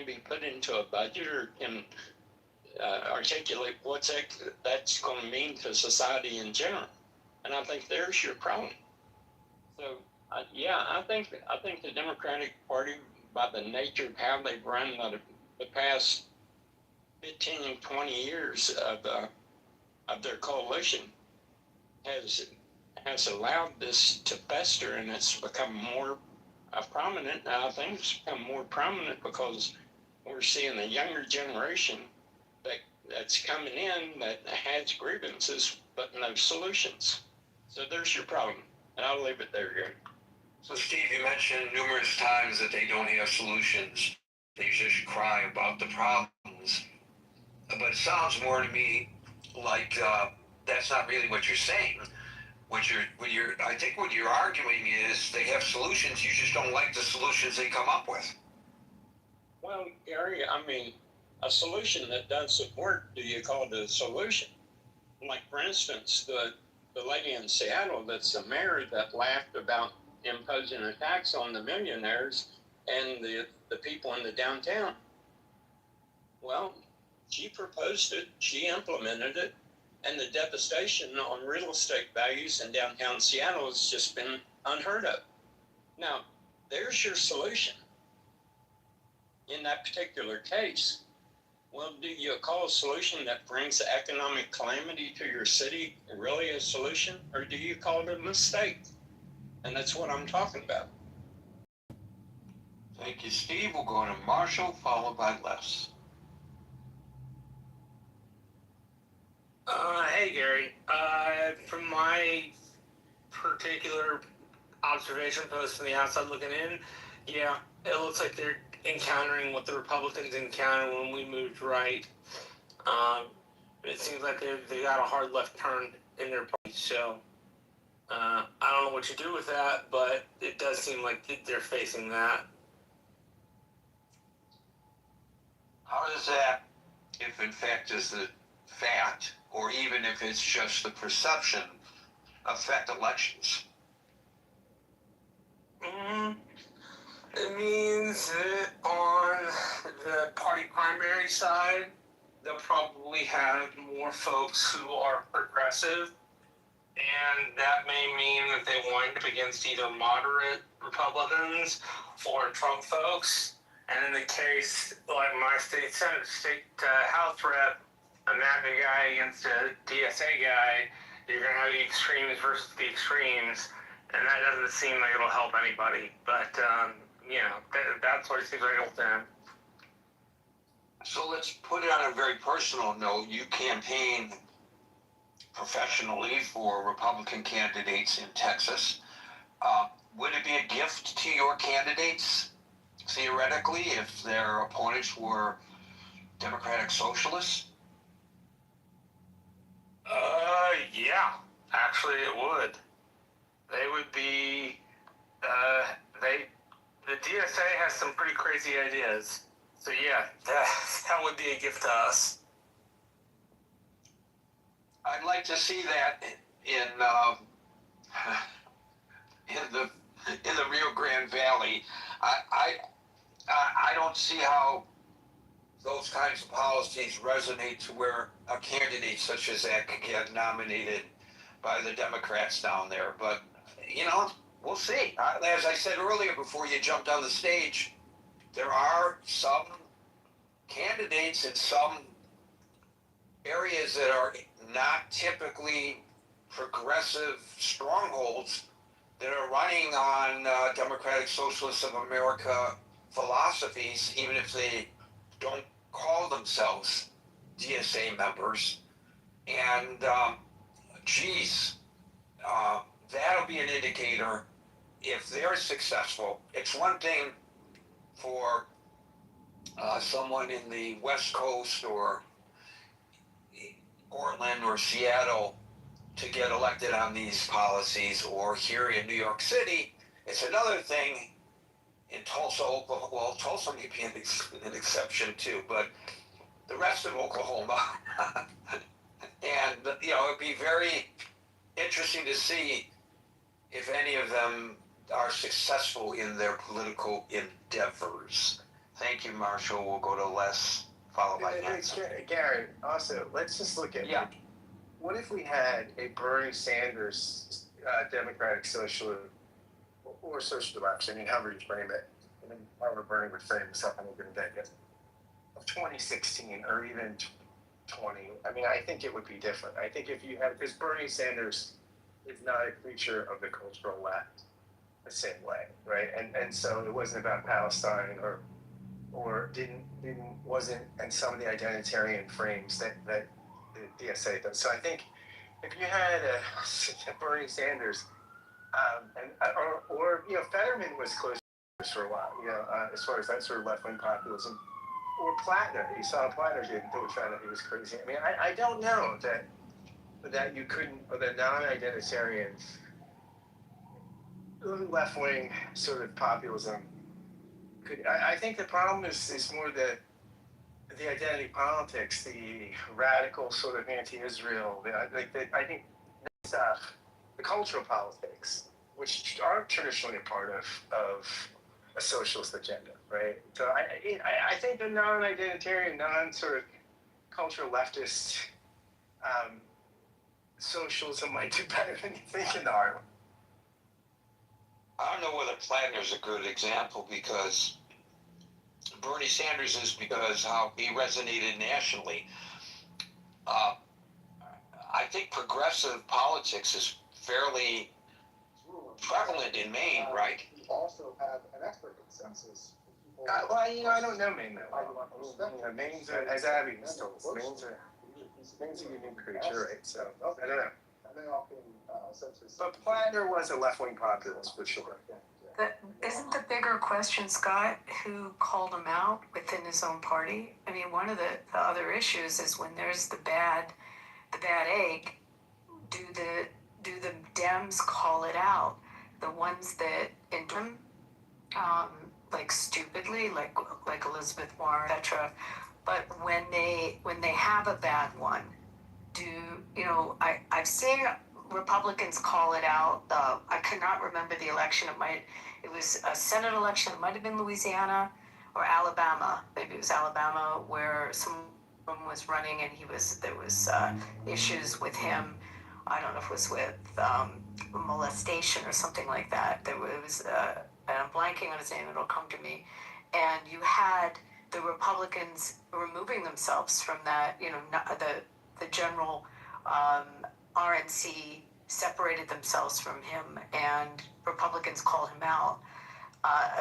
be put into a budget or can articulate what's that's going to mean to society in general. And I think there's your problem. So I think the Democratic Party, by the nature of how they've run the past 15, 20 years of their coalition, has allowed this to fester, and it's become more prominent. And I think it's become more prominent because we're seeing a younger generation that's coming in that has grievances but no solutions. So there's your problem, and I'll leave it there, Gary. So Steve, you mentioned numerous times that they don't have solutions. They just cry about the problems. But it sounds more to me like that's not really what you're saying. I think what you're arguing is they have solutions, you just don't like the solutions they come up with. Well, Gary, I mean, a solution that doesn't work, do you call it a solution? Like, for instance, the lady in Seattle that's the mayor that laughed about imposing a tax on the millionaires and the people in the downtown. Well, she proposed it, she implemented it, and the devastation on real estate values in downtown Seattle has just been unheard of. Now, there's your solution in that particular case. Well, do you call a solution that brings economic calamity to your city really a solution, or do you call it a mistake? And that's what I'm talking about. Thank you, Steve. We'll go to Marshall, followed by Les. Hey Gary. From my particular observation post from the outside looking in, yeah, it looks like they're encountering what the Republicans encountered when we moved right. It seems like they got a hard left turn in their party. So I don't know what you do with that, but it does seem like they're facing that. How does that, if in fact is the fact, or even if it's just the perception, affect elections? It means that on the party primary side, they'll probably have more folks who are progressive, and that may mean that they wind up against either moderate Republicans or Trump folks. And in the case, like my state House rep, a MAGA guy against a DSA guy, you're going to have the extremes versus the extremes, and that doesn't seem like it'll help anybody. But, that's what it seems like with them. So let's put it on a very personal note. You campaign professionally for Republican candidates in Texas. Would it be a gift to your candidates, theoretically, if their opponents were Democratic Socialists? Yeah, actually it would. They would be, the DSA has some pretty crazy ideas. So yeah, that would be a gift to us. I'd like to see that in the Rio Grande Valley. I don't see how those kinds of policies resonate to where a candidate such as that could get nominated by the Democrats down there. But, we'll see. As I said earlier before you jumped on the stage, there are some candidates in some areas that are not typically progressive strongholds that are running on Democratic Socialists of America philosophies, even if they don't call themselves DSA members. And, that'll be an indicator if they're successful. It's one thing for someone in the West Coast or Portland or Seattle to get elected on these policies, or here in New York City. It's another thing in Tulsa, Oklahoma. Well, Tulsa may be an exception too, but the rest of Oklahoma. And, it'd be very interesting to see if any of them are successful in their political endeavors. Thank you, Marshall. We'll go to Les, followed by Nancy. Gary, also, let's just look at what if we had a Bernie Sanders Democratic Socialist or social democracy, however you frame it, however Bernie would frame himself in a given decade, of 2016 or even 20, I think it would be different. I think if you had, because Bernie Sanders is not a creature of the cultural left the same way, right? And so it wasn't about Palestine or wasn't in some of the identitarian frames that the DSA does. So I think if you had a Bernie Sanders, or Fetterman was close for a while, as far as that sort of left-wing populism, or Plattner. You saw Plattner did with Fetterman, he was crazy. I don't know that you couldn't, or the non-identitarians, left-wing sort of populism could. I think the problem is more the identity politics, the radical sort of anti-Israel. I think stuff, the cultural politics, which aren't traditionally a part of a socialist agenda, right? So I think the non-identitarian, non-sort of cultural leftist socialism might do better than you think in Ireland. I don't know whether Plattner's a good example, because Bernie Sanders is because how he resonated nationally. I think progressive politics is fairly prevalent in Maine, right? We also have an expert consensus. Well, I don't know Maine that well. Maine's, as Abby was told, Maine's a unique creature, right? So, I don't know. But Plattner was a left-wing populist, for sure. Isn't the bigger question, Scott, who called him out within his own party? I mean, one of the other issues is when there's the bad egg, do the Dems call it out? The ones that like stupidly, like Elizabeth Warren, etc. But when they have a bad one, I've seen Republicans call it out. I cannot remember the election. It was a Senate election. It might have been Louisiana or Alabama. Maybe it was Alabama, where someone was running and there was issues with him. I don't know if it was with molestation or something like that. It was, and I'm blanking on his name. It'll come to me. And you had the Republicans removing themselves from that. The general RNC separated themselves from him, and Republicans called him out.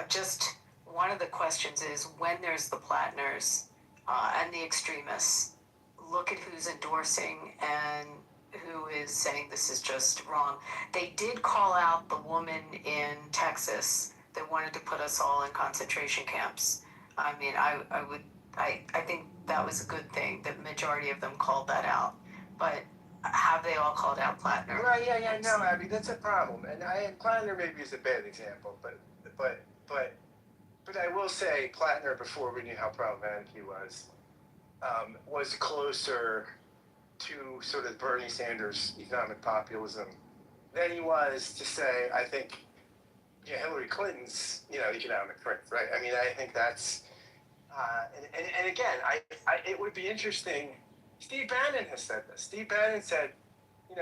Just one of the questions is when there's the Plattners and the extremists, look at who's endorsing and who is saying this is just wrong. They did call out the woman in Texas that wanted to put us all in concentration camps. I mean, I think that was a good thing. The majority of them called that out. But have they all called out Plattner? Right, yeah, no, Abby, that's a problem. And Plattner maybe is a bad example, but I will say Plattner, before we knew how problematic he was closer to sort of Bernie Sanders' economic populism than he was to say, I think, Hillary Clinton's, economic threat, right? I mean, I think that's, and again, it would be interesting. Steve Bannon has said this. Steve Bannon said,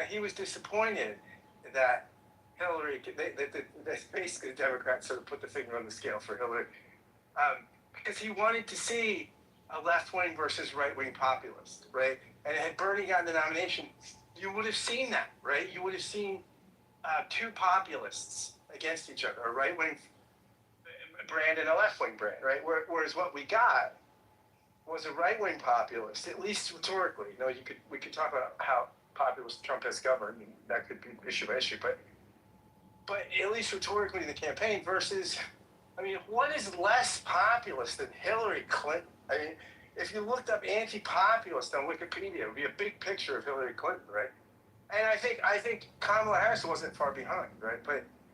he was disappointed that Hillary, that basically the Democrats sort of put the finger on the scale for Hillary, because he wanted to see a left-wing versus right-wing populist, right? And had Bernie gotten the nomination, you would have seen that, right? You would have seen two populists against each other, a right-wing brand and a left-wing brand, right? Whereas what we got was a right-wing populist, at least rhetorically. We could talk about how populist Trump has governed, and that could be issue by issue, but at least rhetorically in the campaign versus, what is less populist than Hillary Clinton? I mean, if you looked up anti-populist on Wikipedia, it would be a big picture of Hillary Clinton, right? And I think Kamala Harris wasn't far behind, right?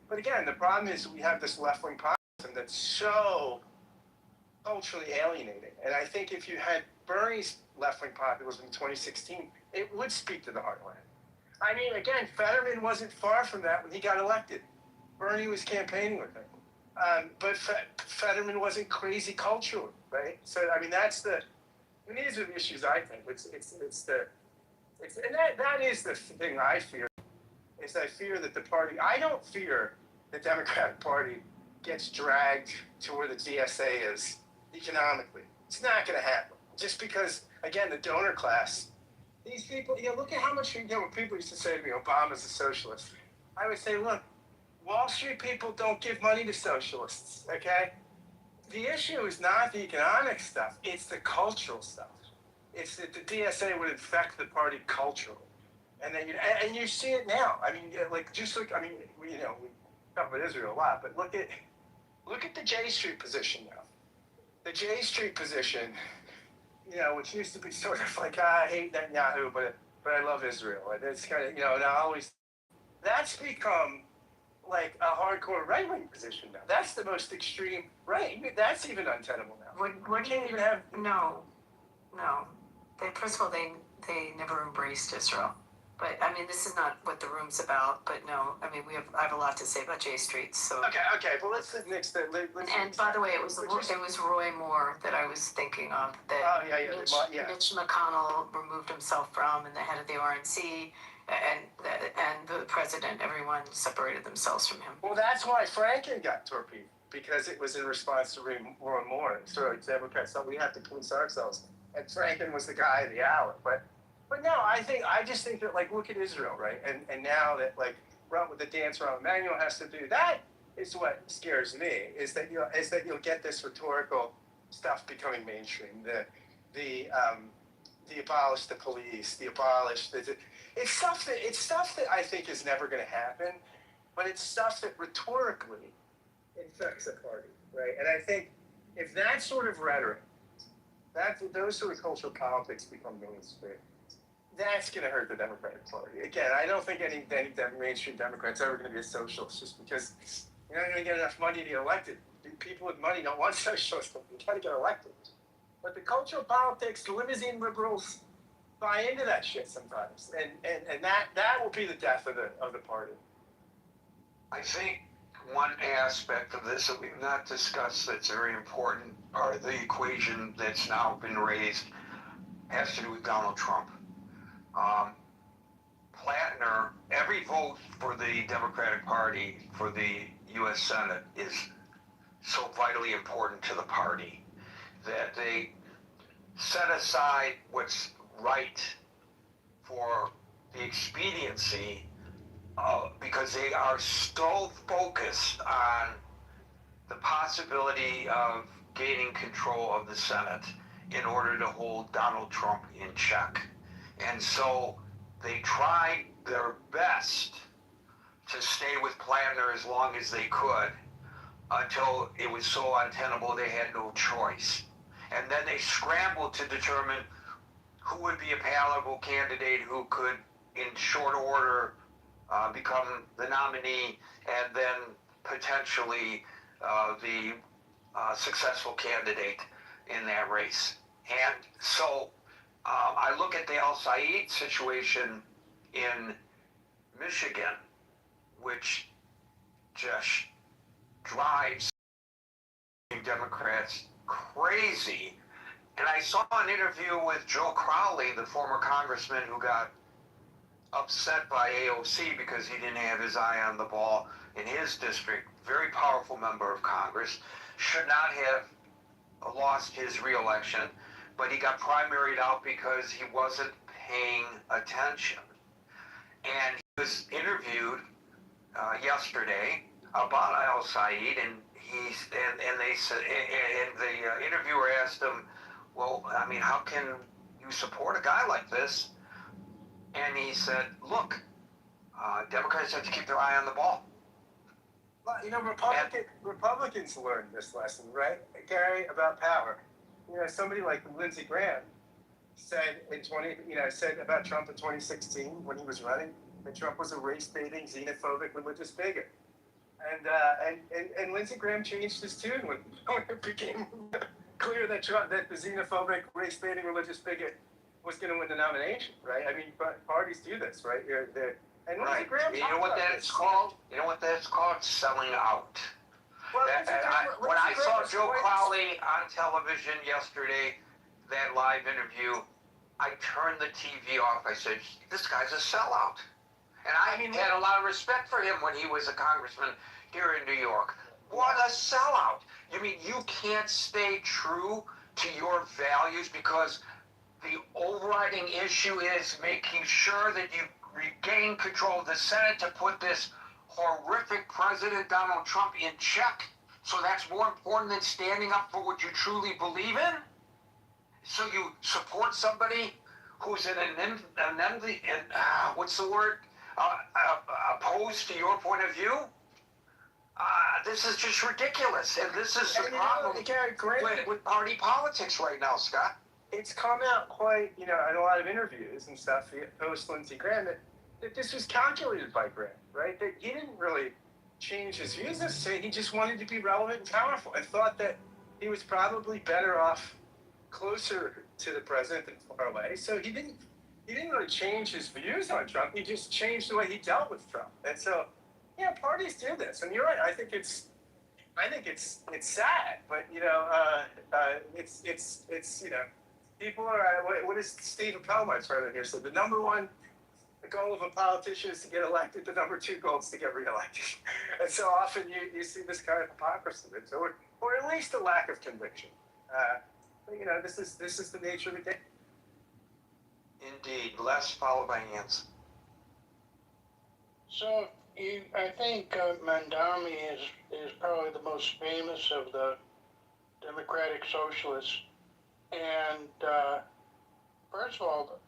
But again, the problem is we have this left-wing populism that's so culturally alienating. And I think if you had Bernie's left-wing populism in 2016, it would speak to the heartland. I mean, again, Fetterman wasn't far from that when he got elected. Bernie was campaigning with him. But Fetterman wasn't crazy culturally, right? So, these are the issues I think. That is the thing I fear, is I fear that the party, I don't fear the Democratic Party gets dragged to where the DSA is economically. It's not going to happen. Just because, again, the donor class, these people, look at how much, when people used to say to me, Obama's a socialist. I would say, look, Wall Street people don't give money to socialists, okay? The issue is not the economic stuff, it's the cultural stuff. It's that the DSA would infect the party culturally. And then you see it now. We talk about Israel a lot, but look at the J Street position now. The J Street position, which used to be sort of like, I hate Netanyahu, but I love Israel. And it's kind of, that's become like a hardcore right-wing position now. That's the most extreme right. That's even untenable now. What do you even have? No. First of all, they never embraced Israel. But this is not what the room's about. But no, I have a lot to say about J Street. So okay. Well, let's mix that. And by the way, it was Roy Moore that I was thinking of. That Mitch McConnell removed himself from, and the head of the RNC. And the president, everyone separated themselves from him. Well, that's why Franken got torpedoed. because it was in response to war and more. So like Democrats thought we have to police ourselves, and Franklin was the guy of the hour. But no, I just think that like look at Israel, right? And now that like with the dance Rahm Emanuel has to do, that is what scares me. Is that you'll get this rhetorical stuff becoming mainstream. The abolish the police, it's stuff that I think is never going to happen, but it's stuff that rhetorically infects a party, right? And I think if that sort of rhetoric, those sort of cultural politics become mainstream, that's going to hurt the Democratic Party. Again, I don't think any mainstream Democrats ever going to be a socialist, just because you're not going to get enough money to get elected. People with money don't want socialism. You got to get elected. But the cultural politics, the limousine liberals buy into that shit sometimes, and that will be the death of the party. I think one aspect of this that we've not discussed that's very important, or the equation that's now been raised, has to do with Donald Trump. Plattner, every vote for the Democratic Party for the U.S. Senate is so vitally important to the party that they set aside what's right for the expediency because they are so focused on the possibility of gaining control of the Senate in order to hold Donald Trump in check. And so they tried their best to stay with Plattner as long as they could until it was so untenable they had no choice. And then they scrambled to determine who would be a palatable candidate who could, in short order, become the nominee and then potentially the successful candidate in that race. And so I look at the Al Said situation in Michigan, which just drives Democrats crazy. And I saw an interview with Joe Crowley, the former congressman who got upset by AOC because he didn't have his eye on the ball in his district. Very powerful member of Congress. Should not have lost his reelection, but he got primaried out because he wasn't paying attention. And he was interviewed yesterday about Al Said, and they said, and the interviewer asked him, well, I mean, how can you support a guy like this? And he said, look, Democrats have to keep their eye on the ball. Well, you know, Republicans learned this lesson, right, Gary, about power. You know, somebody like Lindsey Graham said said about Trump in 2016 when he was running that Trump was a race-baiting, xenophobic, religious bigot. And Lindsey Graham changed his tune when it became clear that the xenophobic, race-baiting, religious bigot was going to win the nomination, right? I mean, parties do this, right? And Lindsey Graham. You know what that's called? You know what that's called? Selling out. Well, when I saw Joe Crowley on television yesterday, that live interview, I turned the TV off. I said, this guy's a sellout. And I had a lot of respect for him when he was a congressman here in New York. What a sellout. You mean you can't stay true to your values because the overriding issue is making sure that you regain control of the Senate to put this horrific President Donald Trump in check? So that's more important than standing up for what you truly believe in? So you support somebody who's opposed to your point of view? This is just ridiculous, and this is the problem with party politics right now, Scott. It's come out quite, in a lot of interviews and stuff, post Lindsey Graham, that this was calculated by Graham, right? That he didn't really change his views necessarily. He just wanted to be relevant and powerful and thought that he was probably better off closer to the president than far away. So he didn't really change his views on Trump. He just changed the way he dealt with Trump. And so, parties do this. And you're right. I think it's sad, but it's people are. What is Steve Appel, my friend here said? The number one goal of a politician is to get elected. The number two goal is to get reelected. And so often you see this kind of hypocrisy, or at least a lack of conviction. But, you know, this is the nature of the game. Indeed. Les, followed by Hans. So I think Mandami is probably the most famous of the Democratic Socialists. And first of all,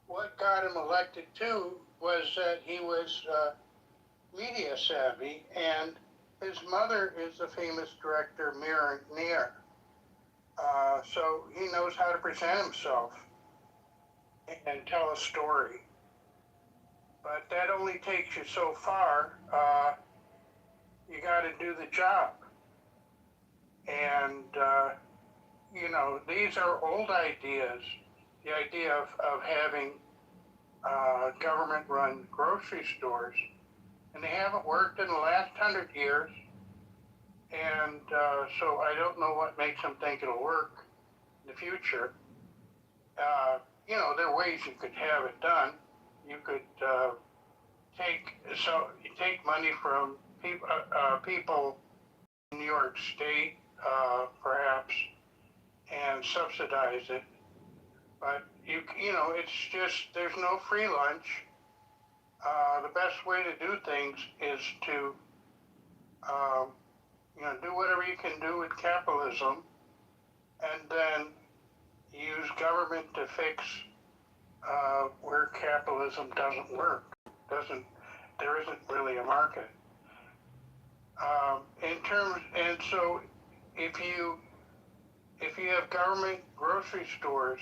what got him elected too was that he was media savvy, and his mother is the famous director Mira Neer. So he knows how to present himself and tell a story. But that only takes you so far. You got to do the job. And, you know, these are old ideas. The idea of having government-run grocery stores. And they haven't worked in the last 100 years. And so I don't know what makes them think it'll work in the future. You know, there are ways you could have it done. You could take money from people in New York State, perhaps, and subsidize it. But you know, it's just there's no free lunch. The best way to do things is to you know, do whatever you can do with capitalism, and then use government to fix where capitalism doesn't work. There isn't really a market. And so if you have government grocery stores,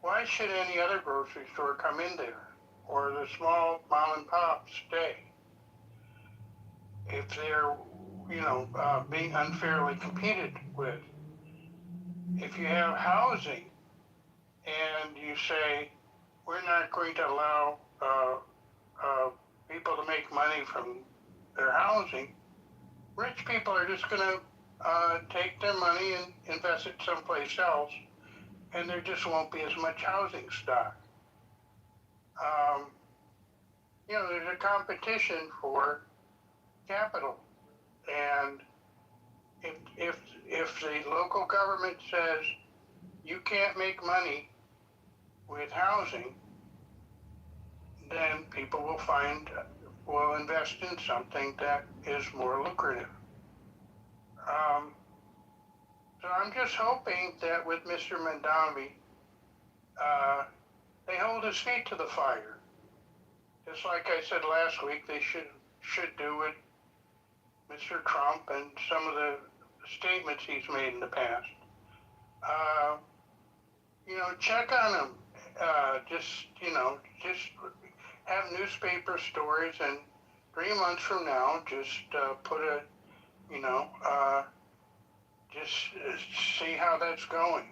why should any other grocery store come in there, or the small mom and pop stay? If they're, you know, being unfairly competed with. If you have housing and you say, we're not going to allow people to make money from their housing, rich people are just going to take their money and invest it someplace else, and there just won't be as much housing stock. You know, there's a competition for capital, and if the local government says you can't make money with housing, then people will invest in something that is more lucrative. So I'm just hoping that with Mr. Mandami, they hold his feet to the fire. Just like I said last week, they should do with Mr. Trump and some of the statements he's made in the past. You know, check on him. Just have newspaper stories, and 3 months from now, just put a, you know, just see how that's going.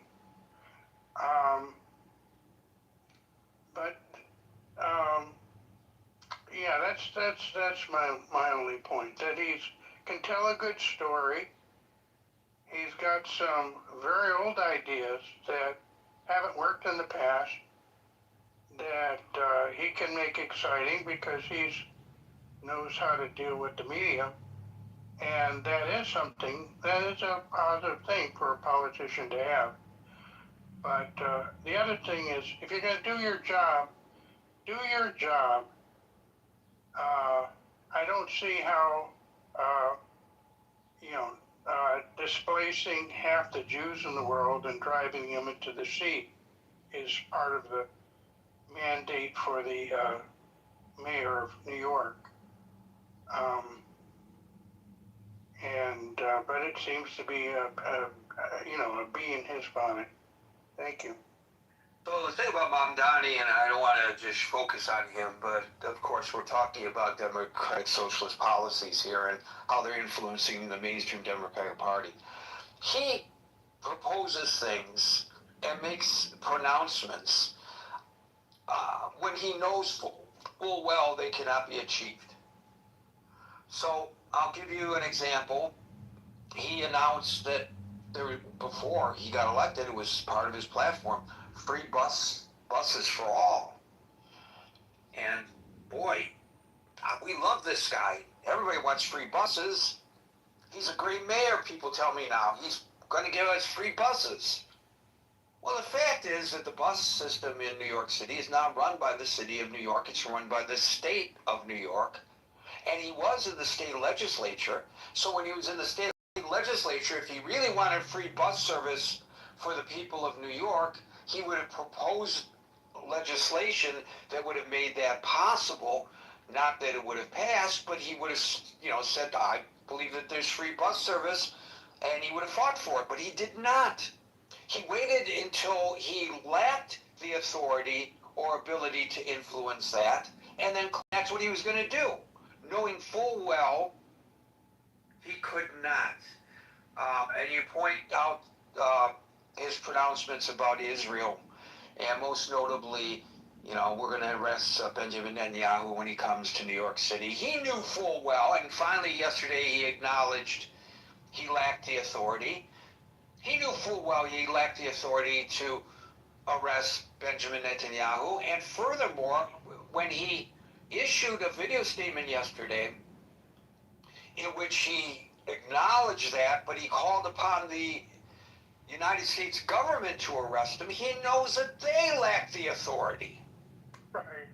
Yeah, that's my only point. That he can tell a good story. He's got some very old ideas that haven't worked in the past that he can make exciting because he knows how to deal with the media. And that is a positive thing for a politician to have. But the other thing is, if you're going to do your job, do your job. I don't see how, displacing half the Jews in the world and driving them into the sea is part of the mandate for the mayor of New York. But it seems to be a bee in his bonnet. Thank you. So the thing about Mamdani, and I don't want to just focus on him, but of course we're talking about Democratic Socialist policies here and how they're influencing the mainstream Democratic Party. He proposes things and makes pronouncements when he knows full well they cannot be achieved. So I'll give you an example. He announced that before he got elected, it was part of his platform, free buses for all. And boy, we love this guy. Everybody wants free buses. He's a great mayor, people tell me now. He's going to give us free buses. Well, the fact is that the bus system in New York City is not run by the city of New York. It's run by the state of New York. And he was in the state legislature. So when he was in the state legislature, if he really wanted free bus service for the people of New York, he would have proposed legislation that would have made that possible. Not that it would have passed, but he would have, said, I believe that there's free bus service, and he would have fought for it, but he did not. He waited until he lacked the authority or ability to influence that, and then that's what he was going to do, knowing full well he could not. And you point out his pronouncements about Israel, and most notably, we're going to arrest Benjamin Netanyahu when he comes to New York City. He knew full well, and finally yesterday he acknowledged he lacked the authority. He knew full well he lacked the authority to arrest Benjamin Netanyahu. And furthermore, when he issued a video statement yesterday in which he acknowledged that, but he called upon the United States government to arrest him, he knows that they lack the authority. Right.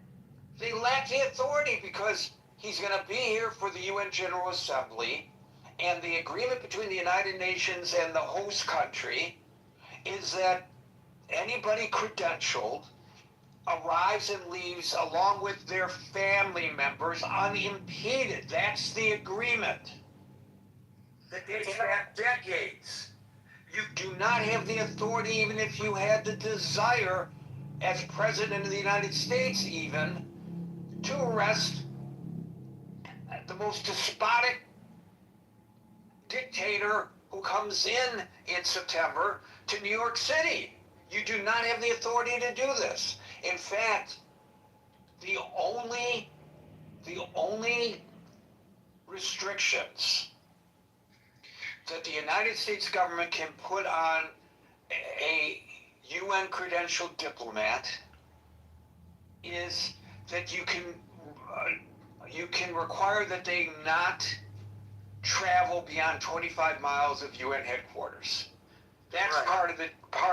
They lack the authority because he's going to be here for the UN General Assembly, and the agreement between the United Nations and the host country is that anybody credentialed arrives and leaves along with their family members unimpeded. That's the agreement that dates back decades. You do not have the authority, even if you had the desire, as President of the United States even, to arrest the most despotic dictator who comes in September to New York City. You do not have the authority to do this. In fact, the only restrictions that the United States government can put on a UN credentialed diplomat is that you can require that they not travel beyond 25 miles of UN headquarters. That's right. part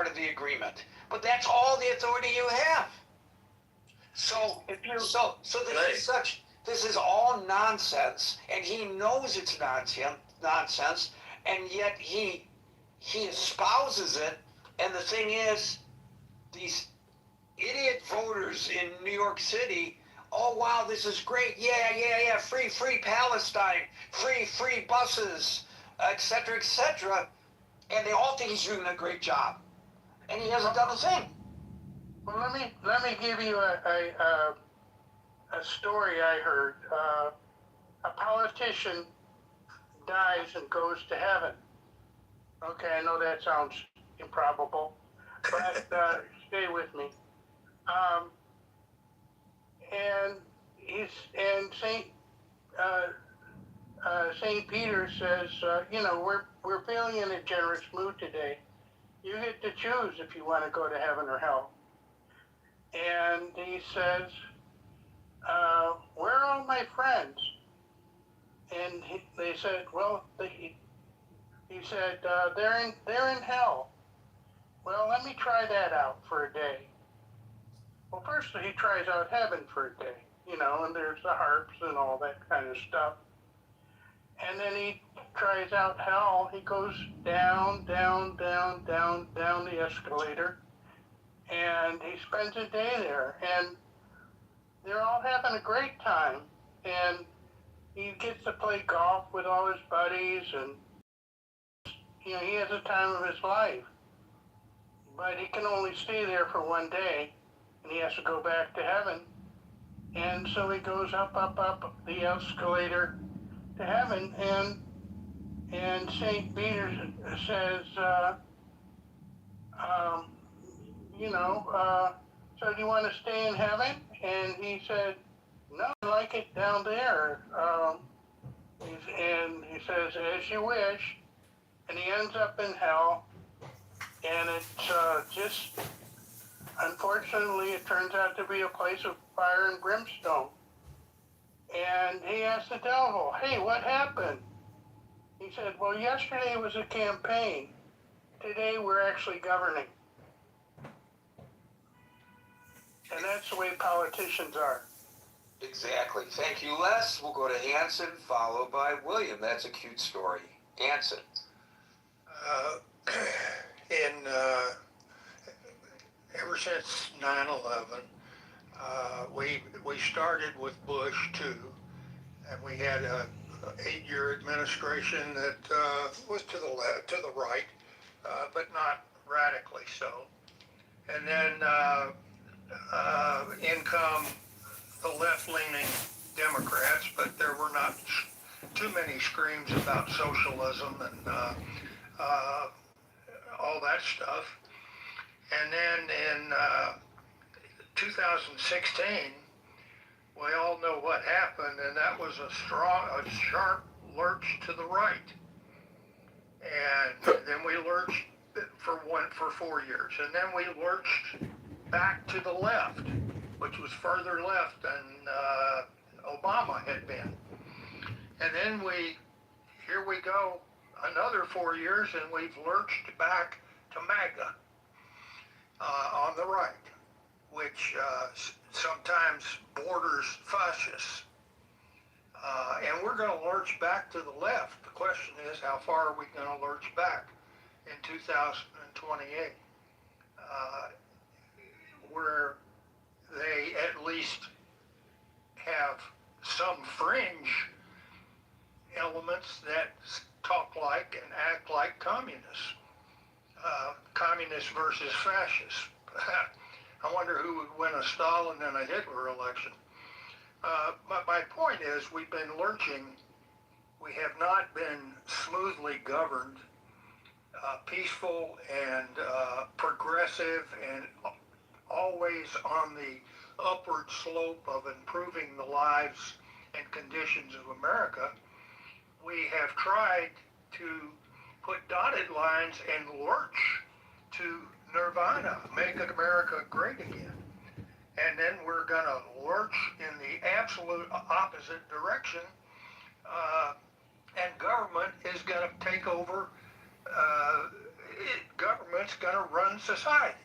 of the agreement. But that's all the authority you have. So this is all nonsense, and he knows it's nonsense, and yet he espouses it. And the thing is, these idiot voters in New York City, oh wow, this is great, yeah, free Palestine, free buses, etc., and they all think he's doing a great job, and he hasn't done a thing. Well, let me give you a story I heard. A politician dies and goes to heaven. Okay, I know that sounds improbable, but stay with me. And Saint Peter says, we're feeling in a generous mood today. You get to choose if you want to go to heaven or hell. And he says, where are all my friends? And they said, well, he said, they're in hell. Well, let me try that out for a day. Well, first he tries out heaven for a day, and there's the harps and all that kind of stuff. And then he tries out hell. He goes down the escalator, and he spends a day there. And they're all having a great time. And he gets to play golf with all his buddies, and he has the time of his life. But he can only stay there for one day, and he has to go back to heaven. And so he goes up the escalator to heaven, and St. Peter says, so do you want to stay in heaven? And he said, no, I like it down there. And he says, as you wish. And he ends up in hell, and it's just Unfortunately, it turns out to be a place of fire and brimstone. And he asked the devil, hey, what happened? He said, well, yesterday was a campaign. Today we're actually governing. And that's the way politicians are. Exactly. Thank you, Les. We'll go to Hanson, followed by William. That's a cute story. Hanson. Ever since 9/11, we started with Bush too, and we had a 8-year administration that was to the left, to the right, but not radically so. And then in come the left-leaning Democrats, but there were not too many screams about socialism and all that stuff. And then in 2016, we all know what happened, and that was a sharp lurch to the right. And then we lurched for 4 years, and then we lurched back to the left, which was further left than Obama had been. And then here we go, another 4 years, and we've lurched back to MAGA on the right, which sometimes borders fascist. And we're going to lurch back to the left. The question is, how far are we going to lurch back in 2028? Where they at least have some fringe elements that talk like and act like communists. Communists versus fascists. I wonder who would win a Stalin and a Hitler election. But my point is, we've been lurching. We have not been smoothly governed, peaceful and progressive, and always on the upward slope of improving the lives and conditions of America. We have tried to put dotted lines and lurch to nirvana, make America great again. And then we're going to lurch in the absolute opposite direction, and government is going to take over. Government's going to run society.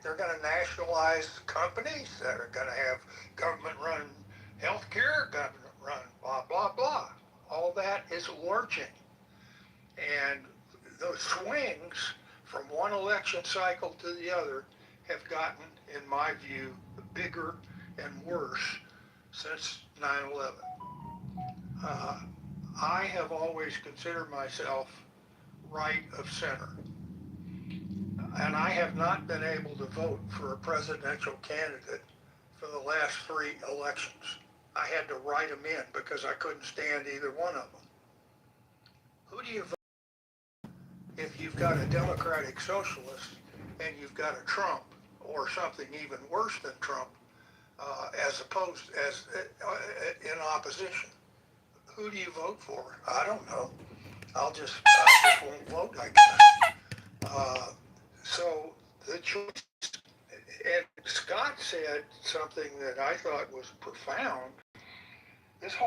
They're going to nationalize companies. They're going to have government-run healthcare, government-run blah, blah, blah. All that is lurching. And those swings from one election cycle to the other have gotten, in my view, bigger and worse since 9/11. I have always considered myself right of center. And I have not been able to vote for a presidential candidate for the last 3 elections. I had to write them in because I couldn't stand either one of them. Who do you vote if you've got a Democratic Socialist and you've got a Trump or something even worse than Trump as in opposition? Who do you vote for? I don't know. I just won't vote, I guess. So the choice, and Scott said something that I thought was profound. This whole